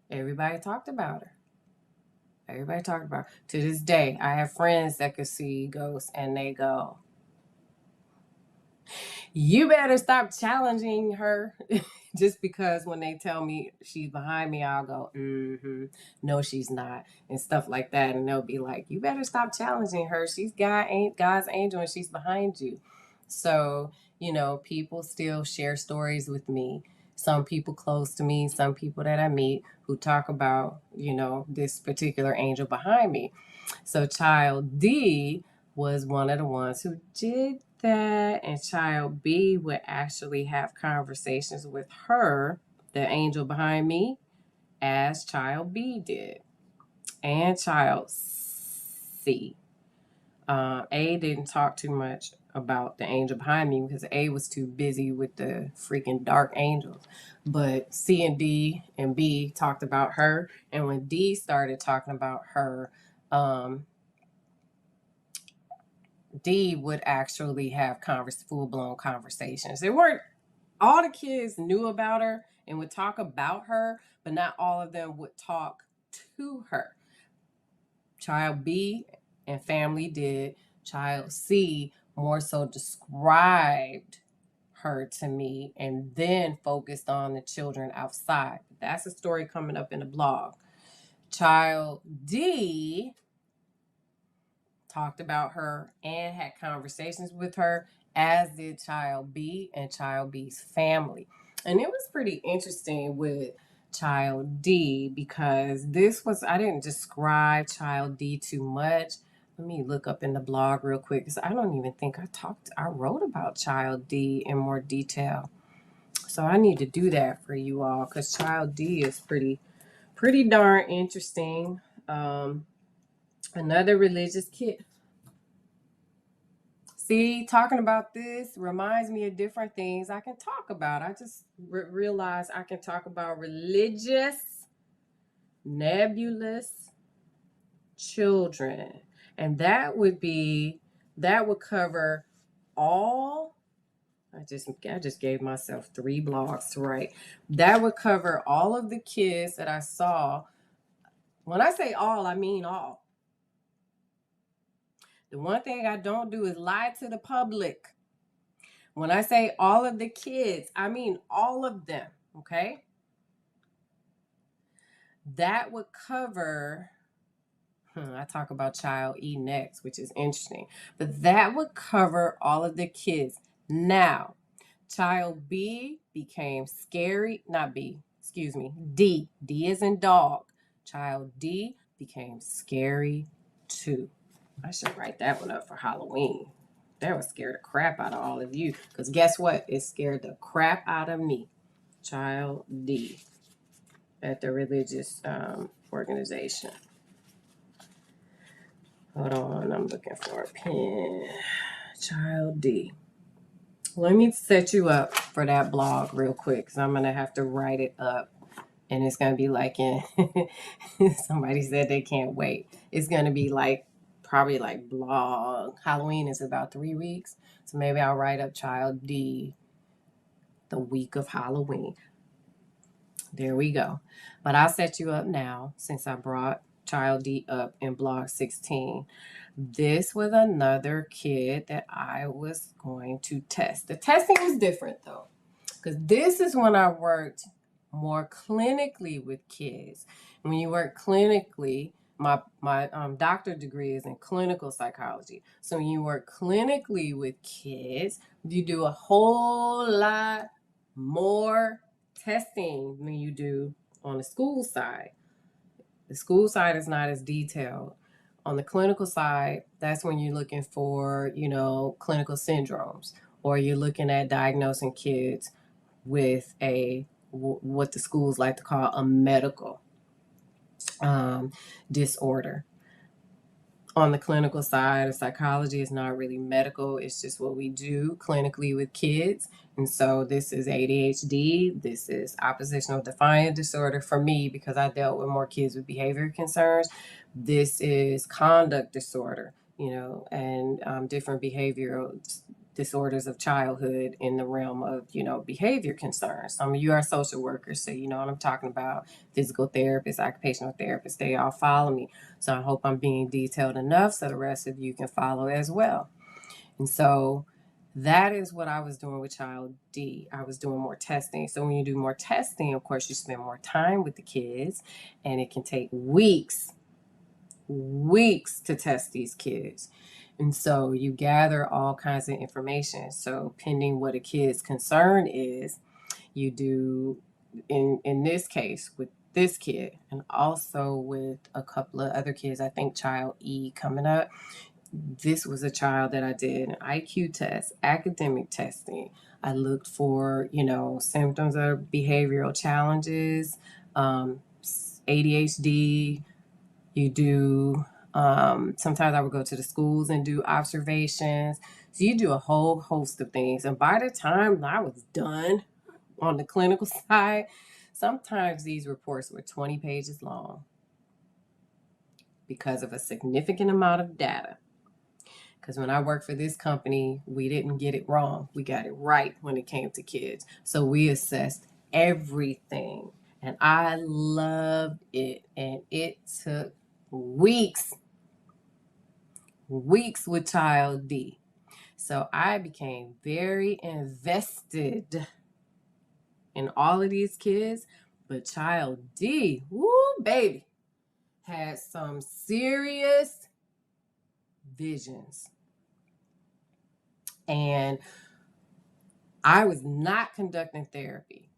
Speaker 1: everybody talked about her. Everybody talked about her. To this day, I have friends that could see ghosts, and they go, you better stop challenging her. Just because when they tell me she's behind me, I'll go, no, she's not, and stuff like that. And they'll be like, you better stop challenging her. She's God's angel, and she's behind you. So, people still share stories with me. Some people close to me, some people that I meet who talk about, this particular angel behind me. So child D was one of the ones who did that, and child B would actually have conversations with her, the angel behind me, as child B did, and child C. A didn't talk too much about the angel behind me, because A was too busy with the freaking dark angels. But C and D and B talked about her, and when D started talking about her, D would actually have full-blown conversations. They weren't, all the kids knew about her and would talk about her, but not all of them would talk to her. Child B and family did. Child C more so described her to me and then focused on the children outside. That's a story coming up in the blog. Child D talked about her and had conversations with her, as did child B and child B's family. And it was pretty interesting with child D, because I didn't describe child D too much. Let me look up in the blog real quick because I don't even think I wrote about child D in more detail. So I need to do that for you all because child D is pretty darn interesting. Another religious kid. See, talking about this reminds me of different things I can talk about. I just realized I can talk about religious, nebulous children. And that would cover all. I just gave myself 3 blogs to write. That would cover all of the kids that I saw. When I say all, I mean all. The one thing I don't do is lie to the public. When I say all of the kids, I mean all of them, okay? That would cover, I talk about child E next, which is interesting, but that would cover all of the kids. Now, child B became scary, not B, excuse me, D. D is in dog. Child D became scary too. I should write that one up for Halloween. That would scare the crap out of all of you. Because guess what? It scared the crap out of me. Child D at the religious organization. Hold on, I'm looking for a pen. Child D. Let me set you up for that blog real quick because I'm going to have to write it up. And it's going to be like in, somebody said they can't wait. It's going to be like, probably like blog. Halloween is about 3 weeks. So maybe I'll write up child D the week of Halloween. There we go. But I'll set you up now since I brought child D up in blog 16. This was another kid that I was going to test. The testing was different though, because this is when I worked more clinically with kids. When you work clinically, my doctor degree is in clinical psychology. So when you work clinically with kids, you do a whole lot more testing than you do on the school side. The school side is not as detailed. On the clinical side, that's when you're looking for, clinical syndromes, or you're looking at diagnosing kids with what the schools like to call a medical disorder. On the clinical side of psychology, it's not really medical. It's just what we do clinically with kids. And so this is ADHD. This is oppositional defiant disorder for me because I dealt with more kids with behavior concerns. This is conduct disorder, and different behavioral disorders of childhood in the realm of, behavior concerns. Some of you are social workers, so you know what I'm talking about. Physical therapists, occupational therapists, they all follow me. So I hope I'm being detailed enough so the rest of you can follow as well. And so that is what I was doing with child D. I was doing more testing. So when you do more testing, of course, you spend more time with the kids, and it can take weeks to test these kids. And so you gather all kinds of information. So pending what a kid's concern is, you do, in this case, with this kid, and also with a couple of other kids, I think child E coming up. This was a child that I did an IQ test, academic testing. I looked for, symptoms of behavioral challenges, ADHD. You do, sometimes I would go to the schools and do observations. So you do a whole host of things. And by the time I was done on the clinical side, sometimes these reports were 20 pages long because of a significant amount of data. Because when I worked for this company, we didn't get it wrong. We got it right when it came to kids. So we assessed everything. And I loved it. And it took weeks with child D. So I became very invested in all of these kids. But child D, woo, baby, had some serious visions. And I was not conducting therapy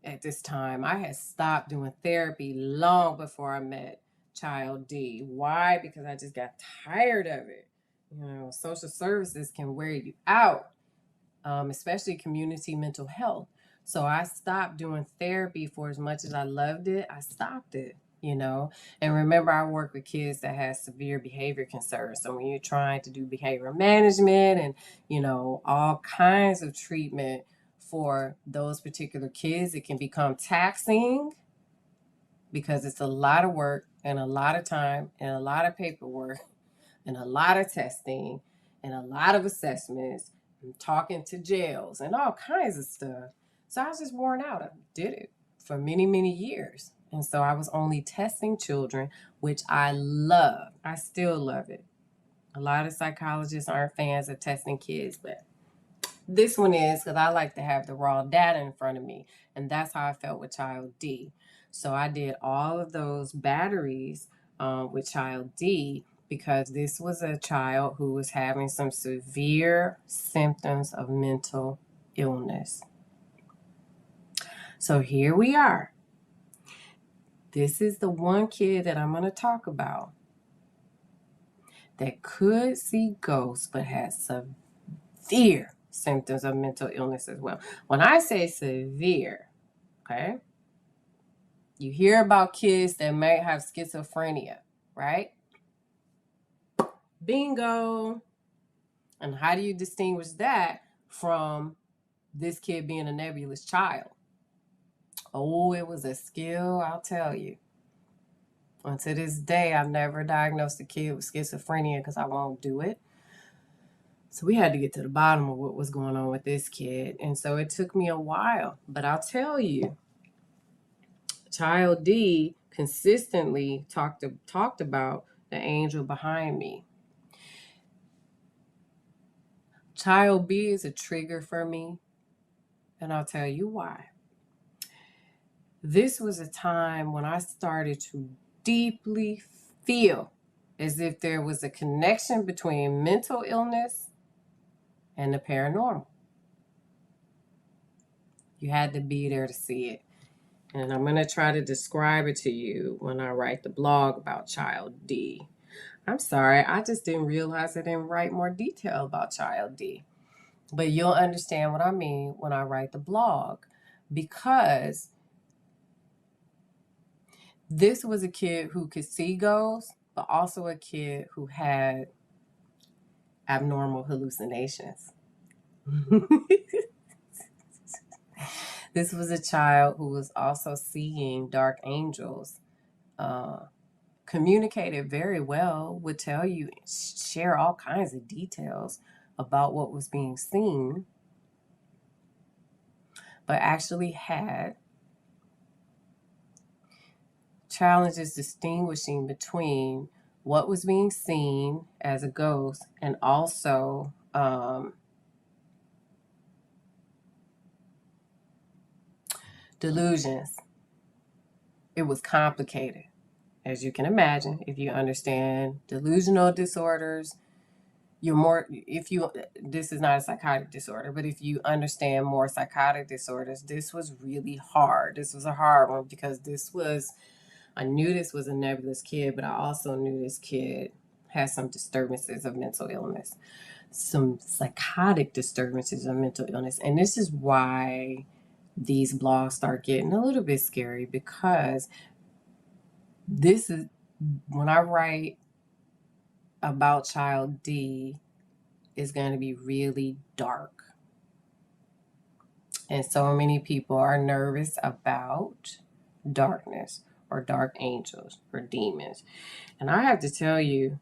Speaker 1: at this time. I had stopped doing therapy long before I met Child D. Why? Because I just got tired of it. You know, social services can wear you out, especially community mental health. So I stopped doing therapy for as much as I loved it. I stopped it, you know. And remember, I work with kids that have severe behavior concerns. So when you're trying to do behavior management and, you know, all kinds of treatment for those particular kids, it can become taxing because it's a lot of work and a lot of time and a lot of paperwork and a lot of testing and a lot of assessments and talking to jails and all kinds of stuff. So I was just worn out. I did it for many, many years. And so I was only testing children, which I love. I still love it. A lot of psychologists aren't fans of testing kids, but this one is because I like to have the raw data in front of me. And that's how I felt with Child D. So I did all of those batteries with Child D because this was a child who was having some severe symptoms of mental illness. So here we are. This is the one kid that I'm going to talk about that could see ghosts but had severe symptoms of mental illness as well. When I say severe, okay, you hear about kids that may have schizophrenia, right? Bingo. And how do you distinguish that from this kid being a nebulous child? Oh, it was a skill, I'll tell you. And to this day, I've never diagnosed a kid with schizophrenia because I won't do it. So we had to get to the bottom of what was going on with this kid. And so it took me a while. But I'll tell you, Child D consistently talked about the angel behind me. Child B is a trigger for me, and I'll tell you why. This was a time when I started to deeply feel as if there was a connection between mental illness and the paranormal. You had to be there to see it. And I'm going to try to describe it to you when I write the blog about Child D. I'm sorry, I just didn't realize I didn't write more detail about Child D. But you'll understand what I mean when I write the blog, because this was a kid who could see ghosts, but also a kid who had abnormal hallucinations. This was a child who was also seeing dark angels, communicated very well, would tell you, share all kinds of details about what was being seen, but actually had challenges distinguishing between what was being seen as a ghost and also delusions. It was complicated, as you can imagine. If you understand delusional disorders, you're more, if you, this is not a psychotic disorder, but if you understand more psychotic disorders, this was really hard. This was a hard one because I knew this was a nebulous kid, but I also knew this kid had some disturbances of mental illness, some psychotic disturbances of mental illness. And this is why these blogs start getting a little bit scary, because this is when I write about Child D, is going to be really dark. And so many people are nervous about darkness or dark angels or demons. And I have to tell you,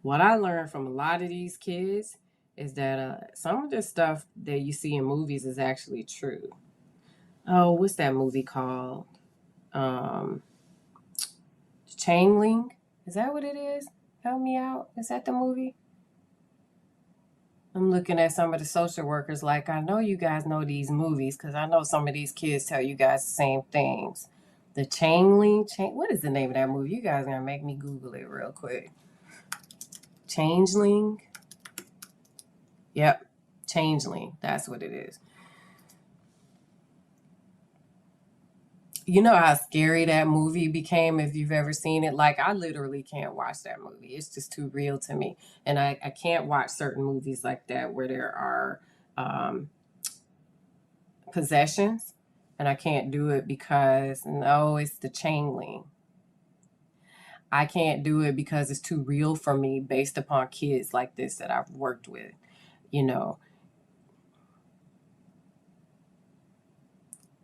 Speaker 1: what I learned from a lot of these kids is that some of the stuff that you see in movies is actually true. Oh, what's that movie called? Changeling? Is that what it is? Help me out. Is that the movie? I'm looking at some of the social workers like, I know you guys know these movies because I know some of these kids tell you guys the same things. The Changeling? What is the name of that movie? You guys are going to make me Google it real quick. Changeling? Yep. Changeling. That's what it is. You know how scary that movie became if you've ever seen it? Like, I literally can't watch that movie. It's just too real to me. And I can't watch certain movies like that where there are um, possessions. And I can't do it because, no, it's the chain link. I can't do it because it's too real for me based upon kids like this that I've worked with, you know.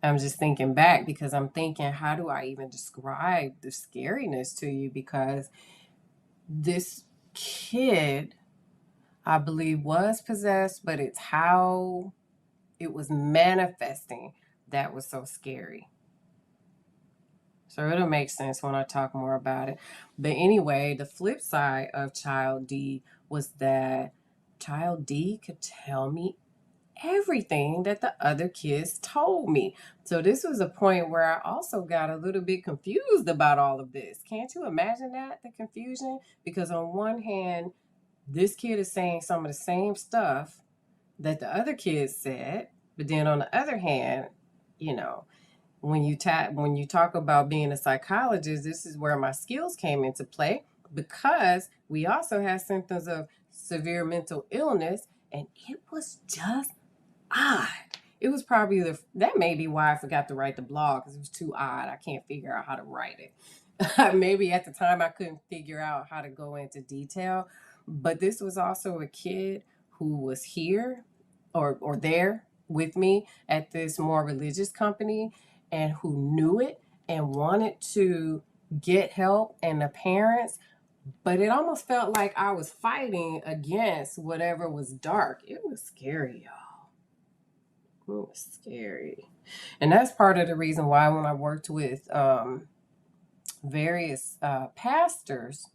Speaker 1: I'm just thinking back because I'm thinking, how do I even describe the scariness to you? Because this kid, I believe, was possessed, but it's how it was manifesting that was so scary. So it'll make sense when I talk more about it. But anyway, the flip side of Child D was that Child D could tell me everything that the other kids told me. So this was a point where I also got a little bit confused about all of this. Can't you imagine that, the confusion? Because on one hand, this kid is saying some of the same stuff that the other kids said, but then on the other hand, you know, when you talk about being a psychologist, this is where my skills came into play because we also had symptoms of severe mental illness, and it was just odd. It was probably that may be why I forgot to write the blog because it was too odd. I can't figure out how to write it. Maybe at the time I couldn't figure out how to go into detail, but this was also a kid who was here or there with me at this more religious company and who knew it and wanted to get help and the parents, but it almost felt like I was fighting against whatever was dark. It was scary, y'all. It was scary. And that's part of the reason why when I worked with various pastors,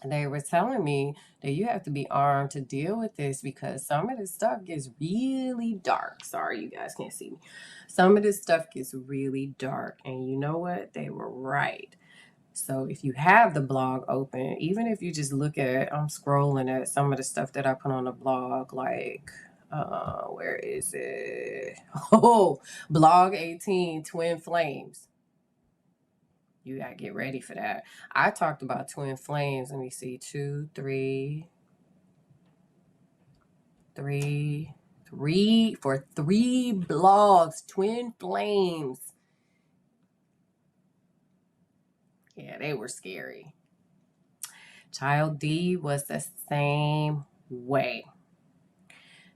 Speaker 1: they were telling me that you have to be armed to deal with this because some of this stuff gets really dark. Sorry, you guys can't see me. Some of this stuff gets really dark. And you know what? They were right. So if you have the blog open, even if you just look at, I'm scrolling at some of the stuff that I put on the blog, like, where is it? Oh, blog 18, Twin Flames. You gotta get ready for that. I talked about twin flames. Let me see, for 3 blogs, twin flames. Yeah, they were scary. Child D was the same way.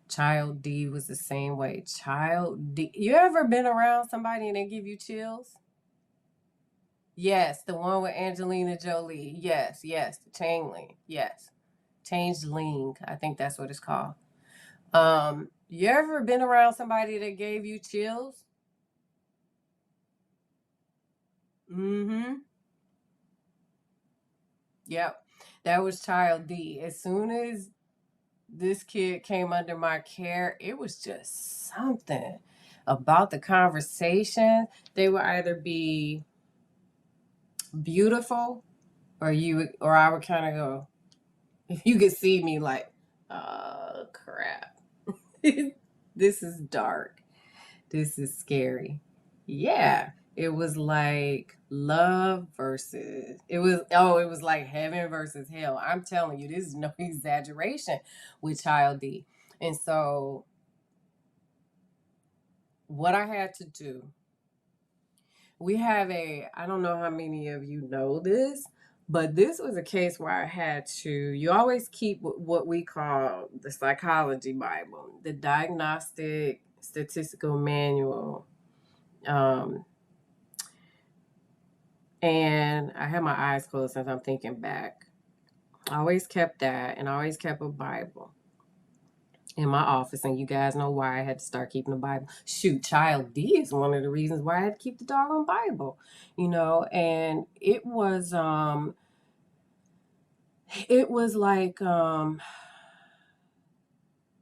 Speaker 1: Child D was the same way. Child D. You ever been around somebody and they give you chills? Yes, the one with Angelina Jolie. Yes, yes, the Changeling. Yes, Changeling. I think that's what it's called. You ever been around somebody that gave you chills? Mm-hmm. Yep. That was Child D. As soon as this kid came under my care, it was just something about the conversation. They would either be beautiful or I would kind of go, if you could see me like, oh crap. This is dark. This is scary. Yeah. It was like love versus it was like heaven versus hell. I'm telling you, this is no exaggeration with Child D. And so what I had to do, we have I don't know how many of you know this, but this was a case where I had to, you always keep what we call the psychology Bible, the diagnostic statistical manual. Um, and I had my eyes closed since I'm thinking back. I always kept that, and I always kept a Bible in my office, and you guys know why I had to start keeping the Bible. Shoot, Child D is one of the reasons why I had to keep the doggone Bible, and it was like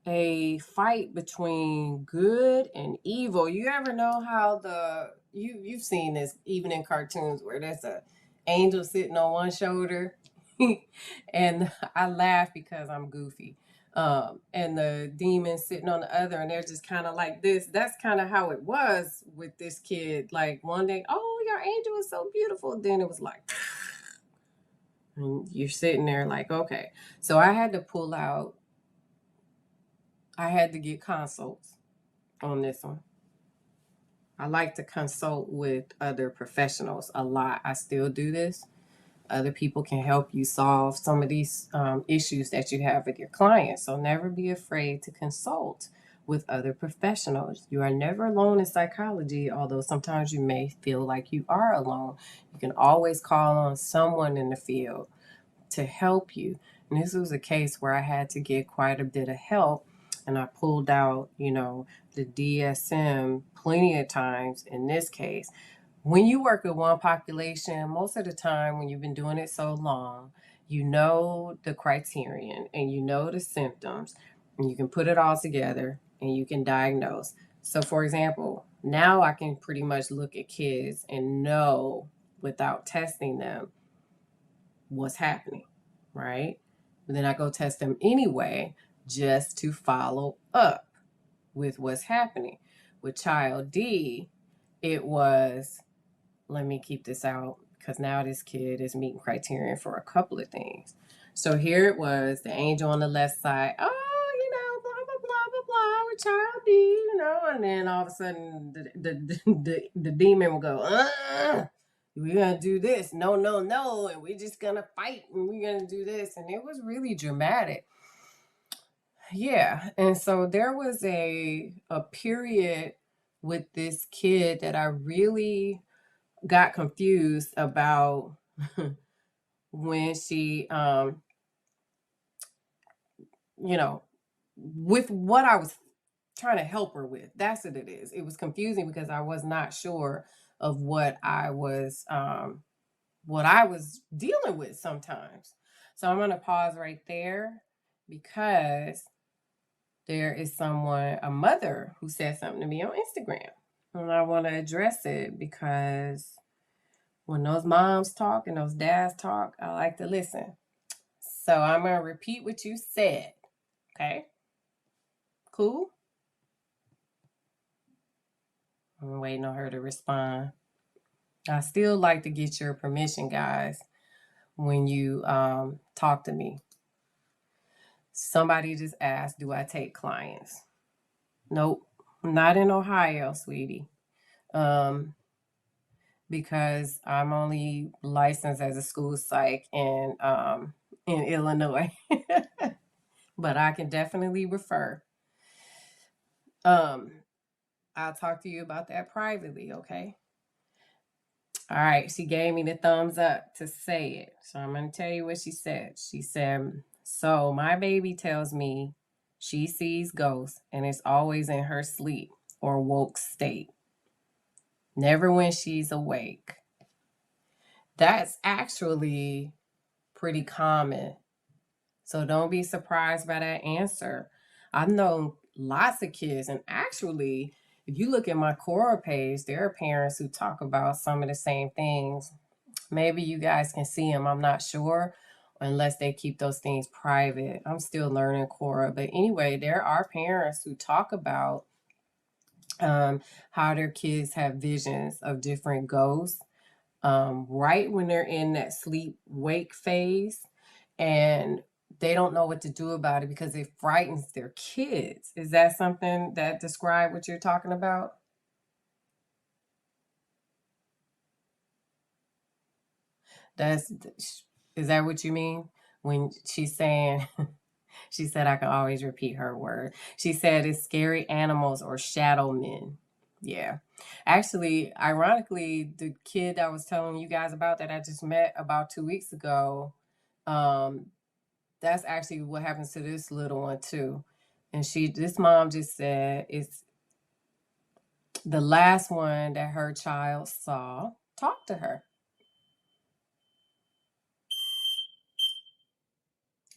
Speaker 1: a fight between good and evil. You ever know how you've seen this even in cartoons where there's a angel sitting on one shoulder, and I laugh because I'm goofy. And the demon sitting on the other, and they're just kind of like this. That's kind of how it was with this kid. Like one day, oh, your angel is so beautiful. Then it was like, and you're sitting there like, okay. So I had to pull out, I had to get consults on this one. I like to consult with other professionals a lot. I still do this. Other people can help you solve some of these issues that you have with your clients. So never be afraid to consult with other professionals. You are never alone in psychology, although sometimes you may feel like you are alone. You can always call on someone in the field to help you. And this was a case where I had to get quite a bit of help. And I pulled out, the DSM plenty of times in this case. When you work with one population, most of the time when you've been doing it so long, you know the criterion and you know the symptoms, and you can put it all together and you can diagnose. So, for example, now I can pretty much look at kids and know without testing them what's happening, right? But then I go test them anyway just to follow up with what's happening. With child D, it was, let me keep this out because now this kid is meeting criterion for a couple of things. So here it was, the angel on the left side, oh, blah, blah, blah, blah, blah, with child D, and then all of a sudden the demon will go, we're going to do this. No, no, no. And we're just going to fight and we're going to do this. And it was really dramatic. Yeah. And so there was a period with this kid that I really got confused about when she, with what I was trying to help her with. That's what it is. It was confusing because I was not sure of what I was dealing with sometimes. So I'm going to pause right there because there is a mother who said something to me on Instagram. And I want to address it because when those moms talk and those dads talk, I like to listen. So I'm going to repeat what you said. Okay? Cool? I'm waiting on her to respond. I still like to get your permission, guys, when you talk to me. Somebody just asked, do I take clients? Nope. Not in Ohio, sweetie. Because I'm only licensed as a school psych in Illinois. But I can definitely refer. I'll talk to you about that privately, okay? All right, she gave me the thumbs up to say it. So I'm going to tell you what she said. She said, so my baby tells me she sees ghosts and it's always in her sleep or woke state, never when she's awake. That's actually pretty common. So don't be surprised by that answer. I've known lots of kids, and actually, if you look at my Quora page, there are parents who talk about some of the same things. Maybe you guys can see them, I'm not sure, unless they keep those things private. I'm still learning Quora. But anyway, there are parents who talk about how their kids have visions of different ghosts right when they're in that sleep wake phase, and they don't know what to do about it because it frightens their kids. Is that something that describe what you're talking about? That's is that what you mean when she's saying she said I can always repeat her word. She said it's scary animals or shadow men. Yeah. Actually, ironically, the kid I was telling you guys about that I just met about 2 weeks ago, um, that's actually what happens to this little one too. And this mom just said it's the last one that her child saw talk to her.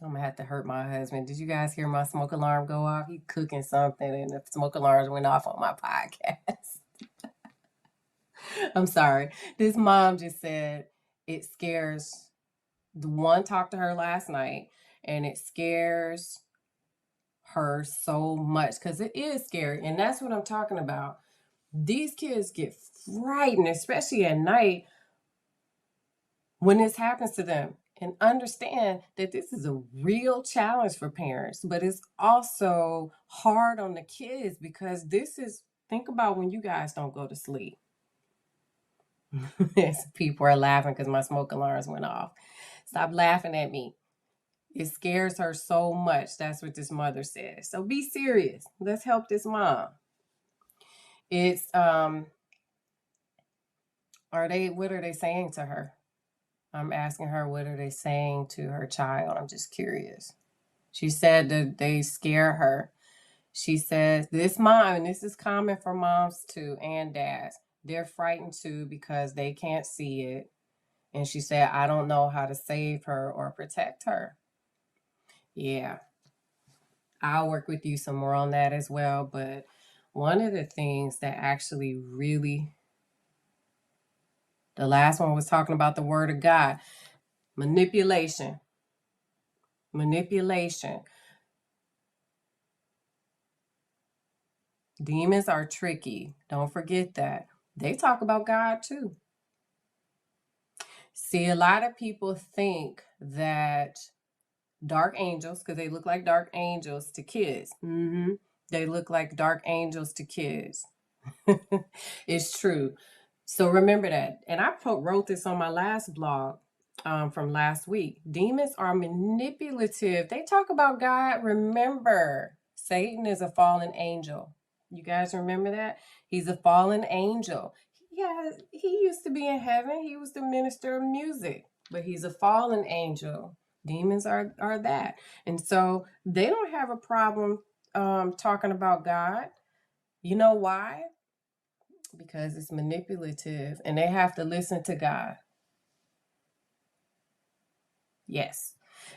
Speaker 1: I'm gonna have to hurt my husband. Did you guys hear my smoke alarm go off? He cooking something and the smoke alarms went off on my podcast. I'm sorry. This mom just said it scares, the one talked to her last night, and it scares her so much because it is scary. And that's what I'm talking about. These kids get frightened, especially at night when this happens to them. And understand that this is a real challenge for parents, but it's also hard on the kids because think about when you guys don't go to sleep. People are laughing because my smoke alarms went off. Stop laughing at me. It scares her so much. That's what this mother says. So be serious. Let's help this mom. It's what are they saying to her? I'm asking her, what are they saying to her child? I'm just curious. She said that they scare her. She says, this mom, and this is common for moms too and dads, they're frightened too because they can't see it. And she said, I don't know how to save her or protect her. Yeah, I'll work with you some more on that as well. But one of the things that actually really, the last one was talking about the word of God, manipulation. Manipulation. Demons are tricky. Don't forget that. They talk about God too. See, a lot of people think that dark angels, because they look like dark angels to kids. They look like dark angels to kids. It's true. So remember that. And I wrote this on my last blog from last week. Demons are manipulative. They talk about God. Remember, Satan is a fallen angel. You guys remember that? He's a fallen angel. Yeah, he used to be in heaven. He was the minister of music, but he's a fallen angel. Demons are that. And so they don't have a problem talking about God. You know why? Because it's manipulative and they have to listen to God. Yes,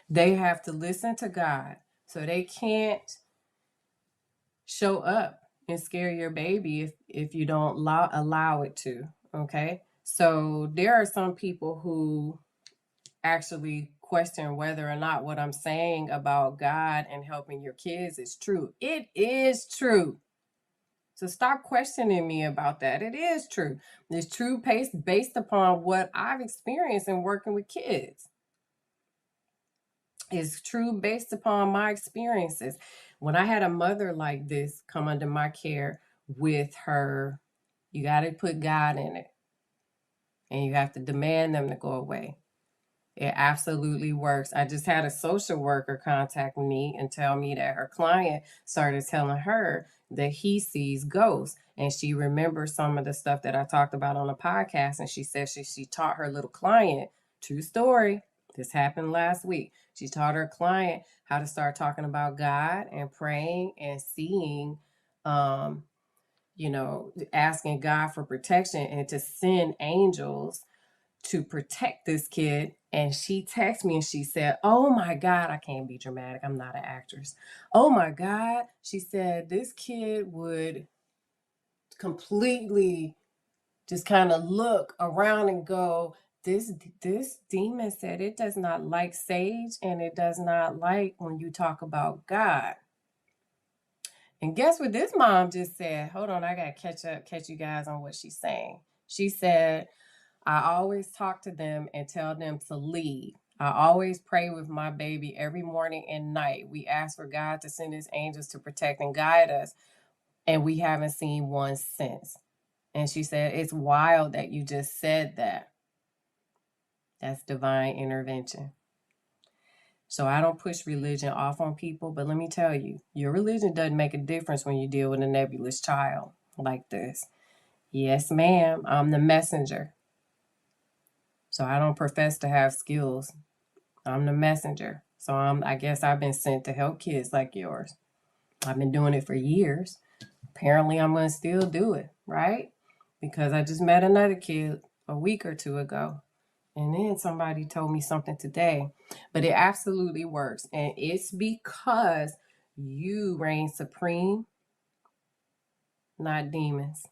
Speaker 1: they have to listen to God. So they can't show up and scare your baby if you don't allow it to. Okay. So there are some people who actually question whether or not what I'm saying about God and helping your kids is true. It is true. So stop questioning me about that. It is true. It's true based upon what I've experienced in working with kids. It's true based upon my experiences. When I had a mother like this come under my care with her, you got to put God in it. And you have to demand them to go away. It absolutely works. I just had a social worker contact me and tell me that her client started telling her that he sees ghosts. And she remembers some of the stuff that I talked about on the podcast. And she said she taught her little client, true story, this happened last week. She taught her client how to start talking about God and praying and seeing, asking God for protection and to send angels to protect this kid. And she texted me and she said, oh my God, I can't be dramatic. I'm not an actress. Oh my God. She said this kid would completely just kind of look around and go, this demon said it does not like sage and it does not like when you talk about God. And guess what this mom just said? Hold on, I got to catch you guys on what she's saying. She said, I always talk to them and tell them to leave. I always pray with my baby every morning and night. We ask for God to send his angels to protect and guide us, and we haven't seen one since. And she said, it's wild that you just said that. That's divine intervention. So I don't push religion off on people, but let me tell you, your religion doesn't make a difference when you deal with a nebulous child like this. Yes, ma'am, I'm the messenger. So I don't profess to have skills. I'm the messenger. So I guess I've been sent to help kids like yours. I've been doing it for years. Apparently I'm going to still do it, right? Because I just met another kid a week or two ago. And then somebody told me something today. But it absolutely works. And it's because you reign supreme, not demons.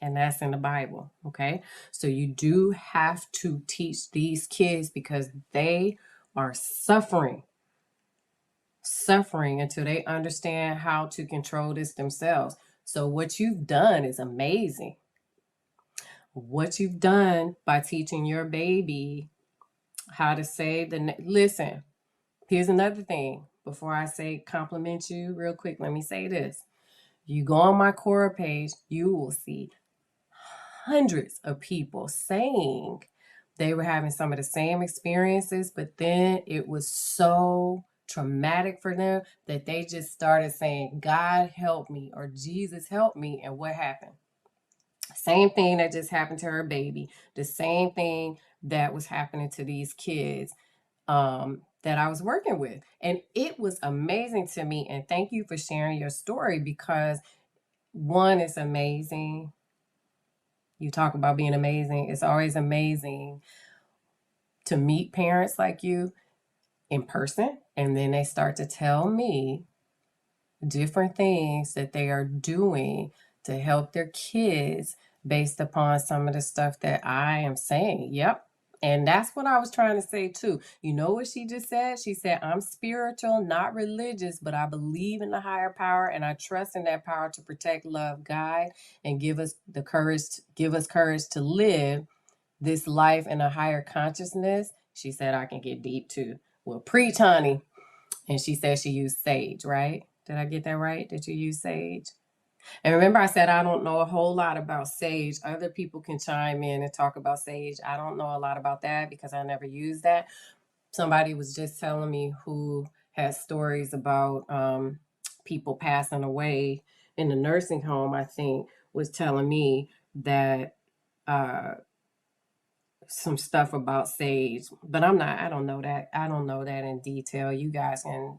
Speaker 1: And that's in the Bible, okay? So you do have to teach these kids because they are suffering suffering until they understand how to control this themselves. So what you've done is amazing. What you've done by teaching your baby how to say listen, here's another thing. Before I say compliment you real quick, let me say this. You go on my Quora page, you will see hundreds of people saying they were having some of the same experiences, but then it was so traumatic for them that they just started saying, God help me, or Jesus help me. And what happened? Same thing that just happened to her baby, the same thing that was happening to these kids that I was working with. And it was amazing to me. And thank you for sharing your story, because one, is amazing. You talk about being amazing. It's always amazing to meet parents like you in person. And then they start to tell me different things that they are doing to help their kids based upon some of the stuff that I am saying. Yep. And that's what I was trying to say too. You know what she just said? She said, I'm spiritual, not religious, but I believe in the higher power and I trust in that power to protect, love, guide, and give us the courage, give us courage to live this life in a higher consciousness. She said, I can get deep too. Well, preach, honey. And she said she used sage, right? Did I get that right? Did you use sage? And remember, I said I don't know a whole lot about sage. Other people can chime in and talk about sage. I don't know a lot about that because I never used that. Somebody was just telling me who has stories about people passing away in the nursing home, I think, was telling me that uh, some stuff about sage. But I don't know that. I don't know that in detail. You guys can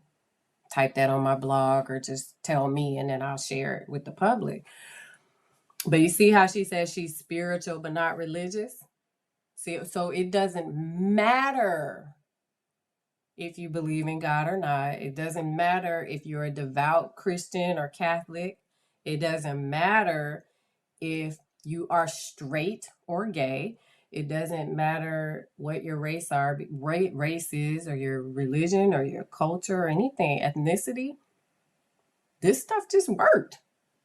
Speaker 1: type that on my blog or just tell me and then I'll share it with the public. But you see how she says she's spiritual but not religious? See, so it doesn't matter if you believe in God or not. It doesn't matter if you're a devout Christian or Catholic. It doesn't matter if you are straight or gay. It doesn't matter what your race is or your religion or your culture or anything, ethnicity. This stuff just worked.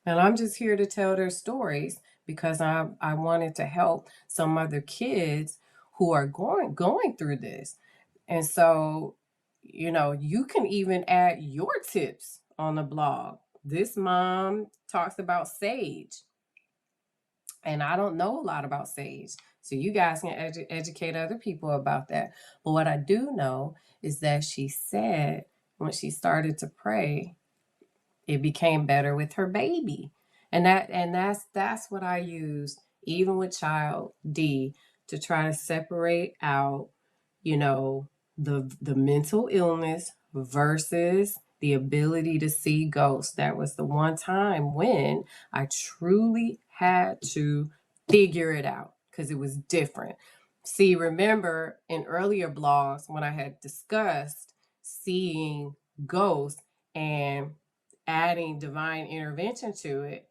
Speaker 1: And I'm just here to tell their stories because I wanted to help some other kids who are going through this. And so, you can even add your tips on the blog. This mom talks about sage, and I don't know a lot about sage. So you guys can educate other people about that. But what I do know is that she said when she started to pray, it became better with her baby. And that's what I use even with child D, to try to separate out, you know, the mental illness versus the ability to see ghosts. That was the one time when I truly had to figure it out because it was different. See, remember in earlier blogs when I had discussed seeing ghosts and adding divine intervention to it,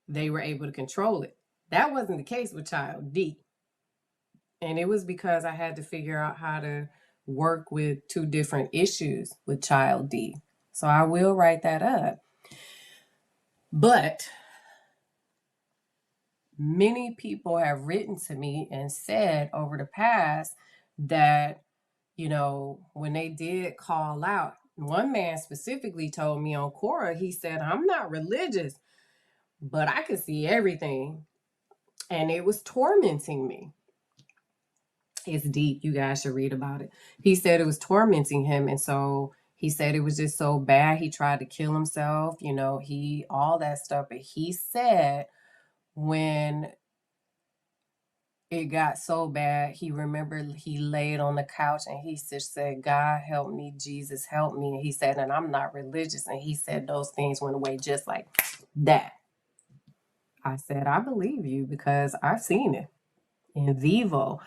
Speaker 1: they were able to control it. That wasn't the case with child D. And it was because I had to figure out how to work with two different issues with child D. So I will write that up. But many people have written to me and said over the past that, when they did call out, one man specifically told me on Quora, he said, I'm not religious, but I could see everything. And it was tormenting me. It's deep. You guys should read about it. He said it was tormenting him. And so he said it was just so bad. He tried to kill himself, all that stuff. But he said when it got so bad, he remembered he laid on the couch and he just said, God help me, Jesus help me. And he said, and I'm not religious. And he said those things went away just like that. I said, I believe you because I've seen it in vivo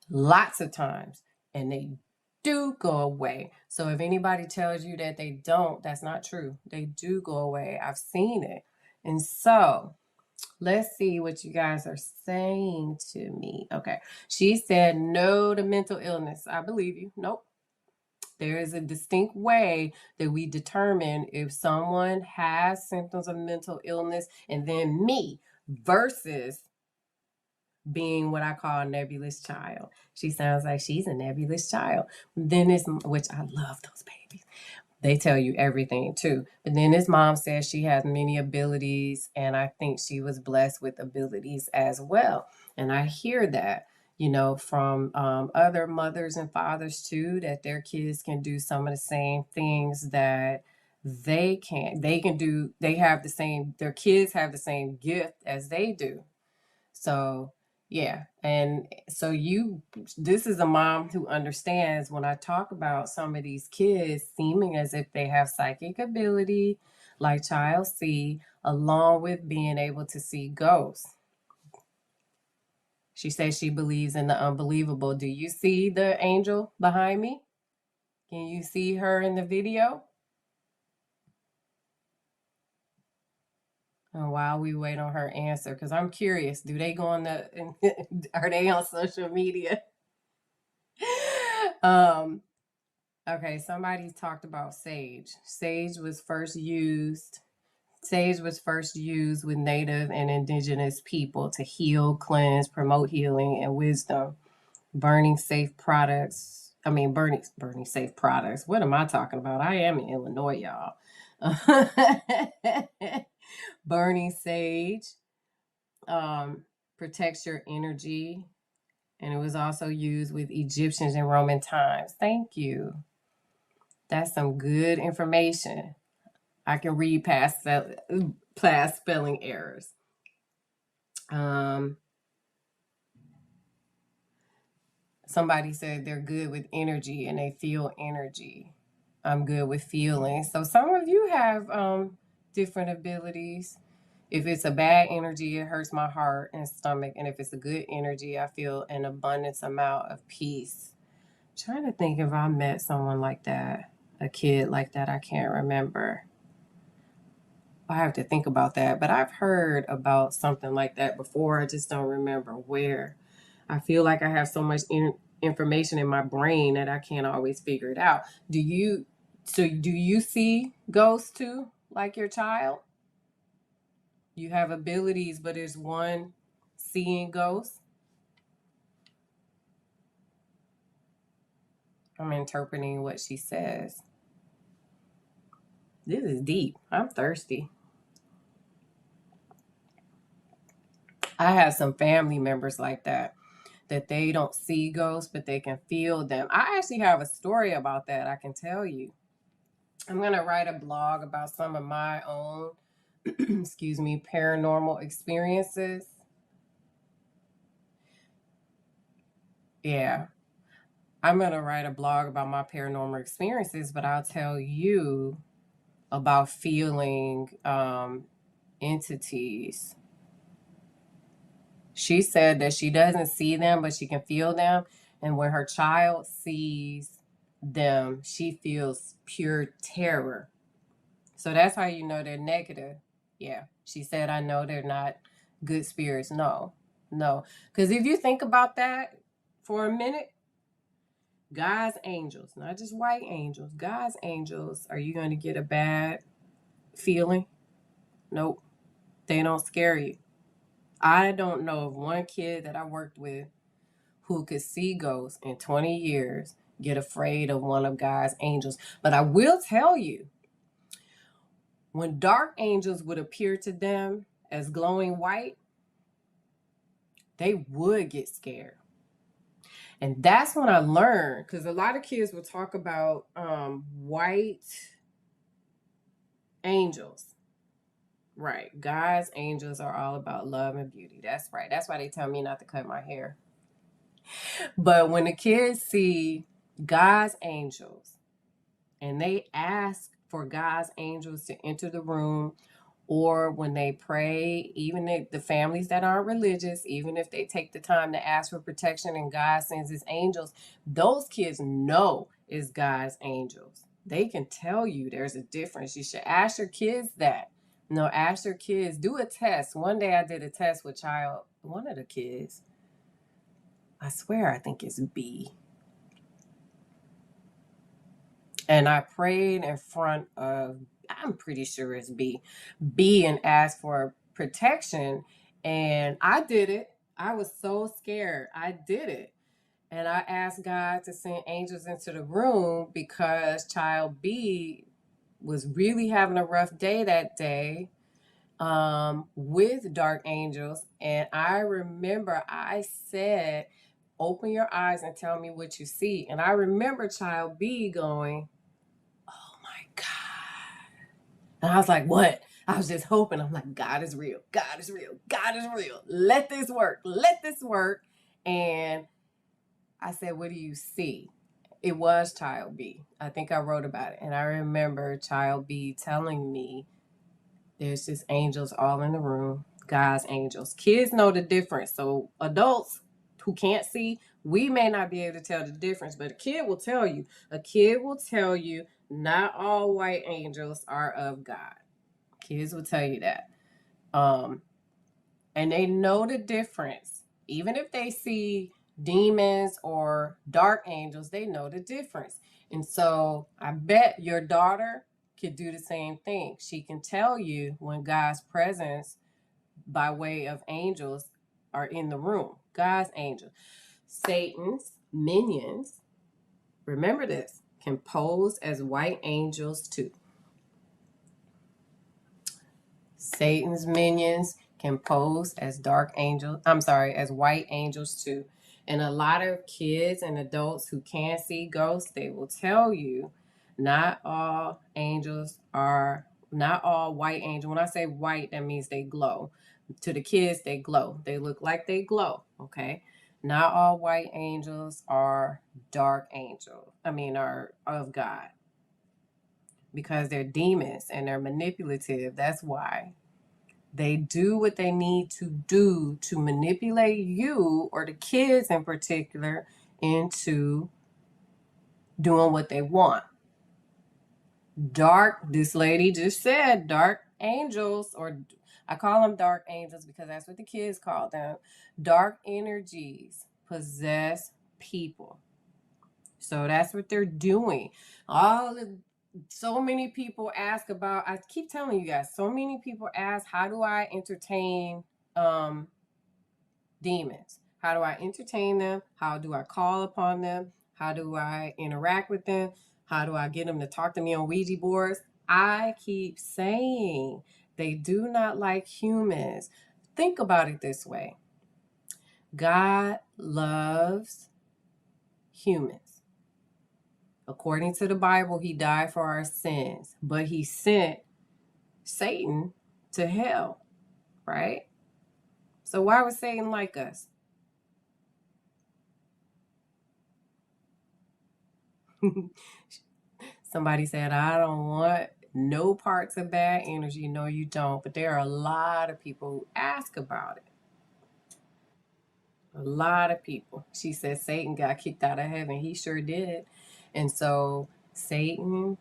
Speaker 1: lots of times and they do go away. So if anybody tells you that they don't, that's not true. They do go away. I've seen it. And so let's see what you guys are saying to me. Okay. She said no to mental illness. I believe you. Nope. There is a distinct way that we determine if someone has symptoms of mental illness, and then me versus being what I call a nebulous child. She sounds like she's a nebulous child. Then it's, which I love those babies. They tell you everything too. But then his mom says she has many abilities, and I think she was blessed with abilities as well. And I hear that, you know, from other mothers and fathers too, that their kids can do some of the same things that they can. They can do. They have the same. Their kids have the same gift as they do. So yeah, and so this is a mom who understands when I talk about some of these kids seeming as if they have psychic ability, like Child C, along with being able to see ghosts. She says she believes in the unbelievable. Do you see the angel behind me? Can you see her in the video? And while we wait on her answer, because I'm curious, do they go on the, are they on social media? um, okay, somebody talked about sage. Sage was first used with native and indigenous people to heal, cleanse, promote healing and wisdom. Burning safe products. I mean, burning safe products. What am I talking about? I am in Illinois, y'all. Burning sage protects your energy, and it was also used with Egyptians in Roman times. Thank you. That's some good information. I can read past spelling errors. Somebody said they're good with energy and they feel energy. I'm good with feelings. So some of you have different abilities. If it's a bad energy, it hurts my heart and stomach. And if it's a good energy, I feel an abundance amount of peace. I'm trying to think if I met someone like that, a kid like that, I can't remember. I have to think about that. But I've heard about something like that before. I just don't remember where. I feel like I have so much information in my brain that I can't always figure it out. Do you see ghosts too, like your child? You have abilities, but is one seeing ghosts? I'm interpreting what she says. This is deep. I'm thirsty. I have some family members like that they don't see ghosts, but they can feel them. I actually have a story about that I can tell you. I'm going to write a blog about some of my own, excuse me, paranormal experiences. Yeah. I'm going to write a blog about my paranormal experiences, but I'll tell you about feeling entities. She said that she doesn't see them, but she can feel them. And when her child sees them, she feels pure terror. So that's how you know they're negative. Yeah. She said, I know they're not good spirits. No, no. Because if you think about that for a minute, God's angels, not just white angels, God's angels, are you going to get a bad feeling? Nope. They don't scare you. I don't know of one kid that I worked with who could see ghosts in 20 years get afraid of one of God's angels. But I will tell you, when dark angels would appear to them as glowing white, they would get scared. And that's when I learned, because a lot of kids will talk about white angels. Right. God's angels are all about love and beauty. That's right. That's why they tell me not to cut my hair. But when the kids see God's angels and they ask for God's angels to enter the room, or when they pray, even if the families that aren't religious, even if they take the time to ask for protection and God sends his angels, those kids know it's God's angels. They can tell you there's a difference. You should ask your kids that. No, ask your kids. Do a test. One day I did a test with one of the kids. I swear I think it's B. And I prayed in front of, I'm pretty sure it's B, and asked for protection. And I did it. I was so scared. I did it. And I asked God to send angels into the room because child B was really having a rough day that day, with dark angels. And I remember I said, open your eyes and tell me what you see. And I remember child B going, oh my God. And I was like, what? I was just hoping. I'm like, God is real. God is real. God is real. Let this work. Let this work. And I said, what do you see? It was child B. I think I wrote about it. And I remember child B telling me there's just angels all in the room, God's angels. Kids know the difference. So adults who can't see, we may not be able to tell the difference, but a kid will tell you. A kid will tell you not all white angels are of God. Kids will tell you that. And they know the difference. Even if they see demons or dark angels, they know the difference. And so I bet your daughter could do the same thing. She can tell you when God's presence by way of angels are in the room. God's angels. Satan's minions, remember this, can pose as white angels too. Satan's minions can pose as as white angels too. And a lot of kids and adults who can't see ghosts, they will tell you not all white angels. When I say white, that means they glow. To the kids, they glow. They look like they glow, okay? Not all white angels are dark angels. Are of God. Because they're demons and they're manipulative. That's why. They do what they need to do to manipulate you or the kids in particular into doing what they want. This lady just said dark angels, or I call them dark angels because that's what the kids call them. Dark energies possess people. So that's what they're doing. So many people ask about, I keep telling you guys, so many people ask, how do I entertain demons? How do I entertain them? How do I call upon them? How do I interact with them? How do I get them to talk to me on Ouija boards? I keep saying they do not like humans. Think about it this way. God loves humans. According to the Bible, he died for our sins, but he sent Satan to hell, right? So why would Satan like us? Somebody said, I don't want no parts of bad energy. No, you don't. But there are a lot of people who ask about it. A lot of people. She said Satan got kicked out of heaven. He sure did. And so Satan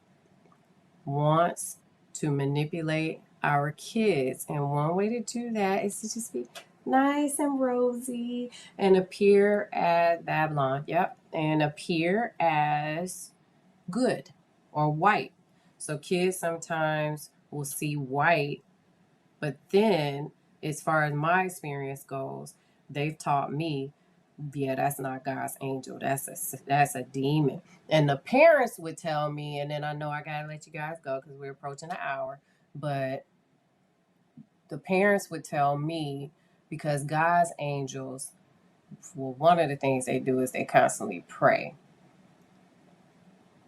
Speaker 1: wants to manipulate our kids. And one way to do that is to just be nice and rosy and appear as Babylon. Yep. And appear as good or white. So kids sometimes will see white, but then, as far as my experience goes, they've taught me, yeah, that's not God's angel. That's a demon. And the parents would tell me, and then I know I gotta let you guys go because we're approaching an hour. But the parents would tell me because God's angels, well, one of the things they do is they constantly pray.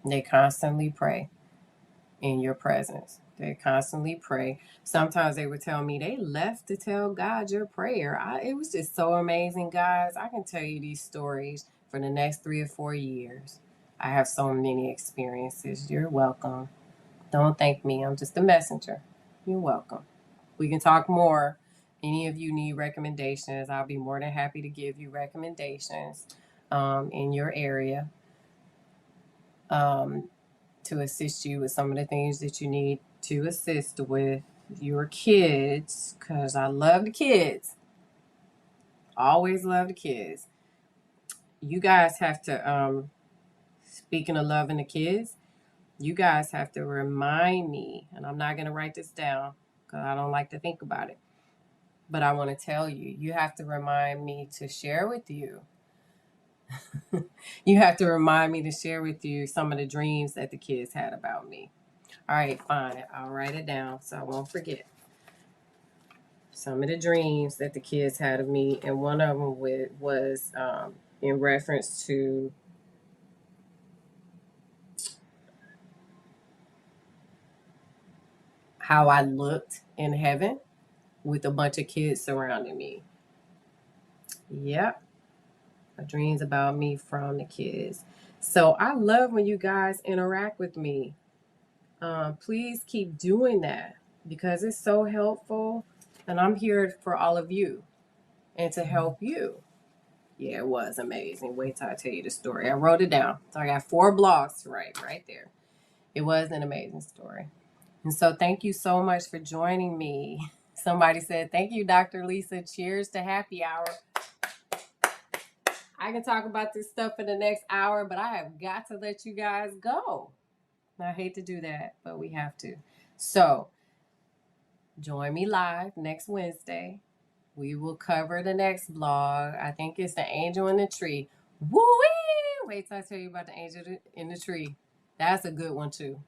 Speaker 1: They constantly pray in your presence. They constantly pray. Sometimes they would tell me they left to tell God your prayer. It was just so amazing, guys. I can tell you these stories for the next 3 or 4 years. I have so many experiences. You're welcome. Don't thank me. I'm just a messenger. You're welcome. We can talk more. Any of you need recommendations, I'll be more than happy to give you recommendations in your area. To assist you with some of the things that you need to assist with your kids, because I love the kids. Always love the kids. You guys have to, speaking of loving the kids, You guys have to remind me, and I'm not going to write this down because I don't like to think about it. But I want to tell you, you have to remind me to share with you. You have to remind me to share with you some of the dreams that the kids had about me. All right, fine. I'll write it down so I won't forget. Some of the dreams that the kids had of me, and one of them was in reference to how I looked in heaven with a bunch of kids surrounding me. Yep, dreams about me from the kids. So I love when you guys interact with me. Please keep doing that because it's so helpful, and I'm here for all of you and to help you. Yeah, it was amazing. Wait till I tell you the story. I wrote it down. So I got 4 blogs to write right there. It was an amazing story. And so thank you so much for joining me. Somebody said, thank you, Dr. Lisa. Cheers to happy hour. I can talk about this stuff for the next hour, but I have got to let you guys go. I hate to do that, but we have to. So join me live next Wednesday. We will cover the next blog. I think it's the angel in the tree. Woo-wee! Wait till I tell you about the angel in the tree. That's a good one too.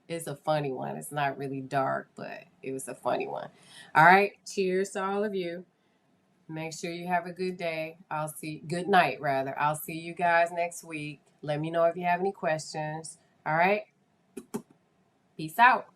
Speaker 1: It's a funny one. It's not really dark, but it was a funny one. All right. Cheers to all of you. Make sure you have a good day. Good night rather. I'll see you guys next week. Let me know if you have any questions. All right. Peace out.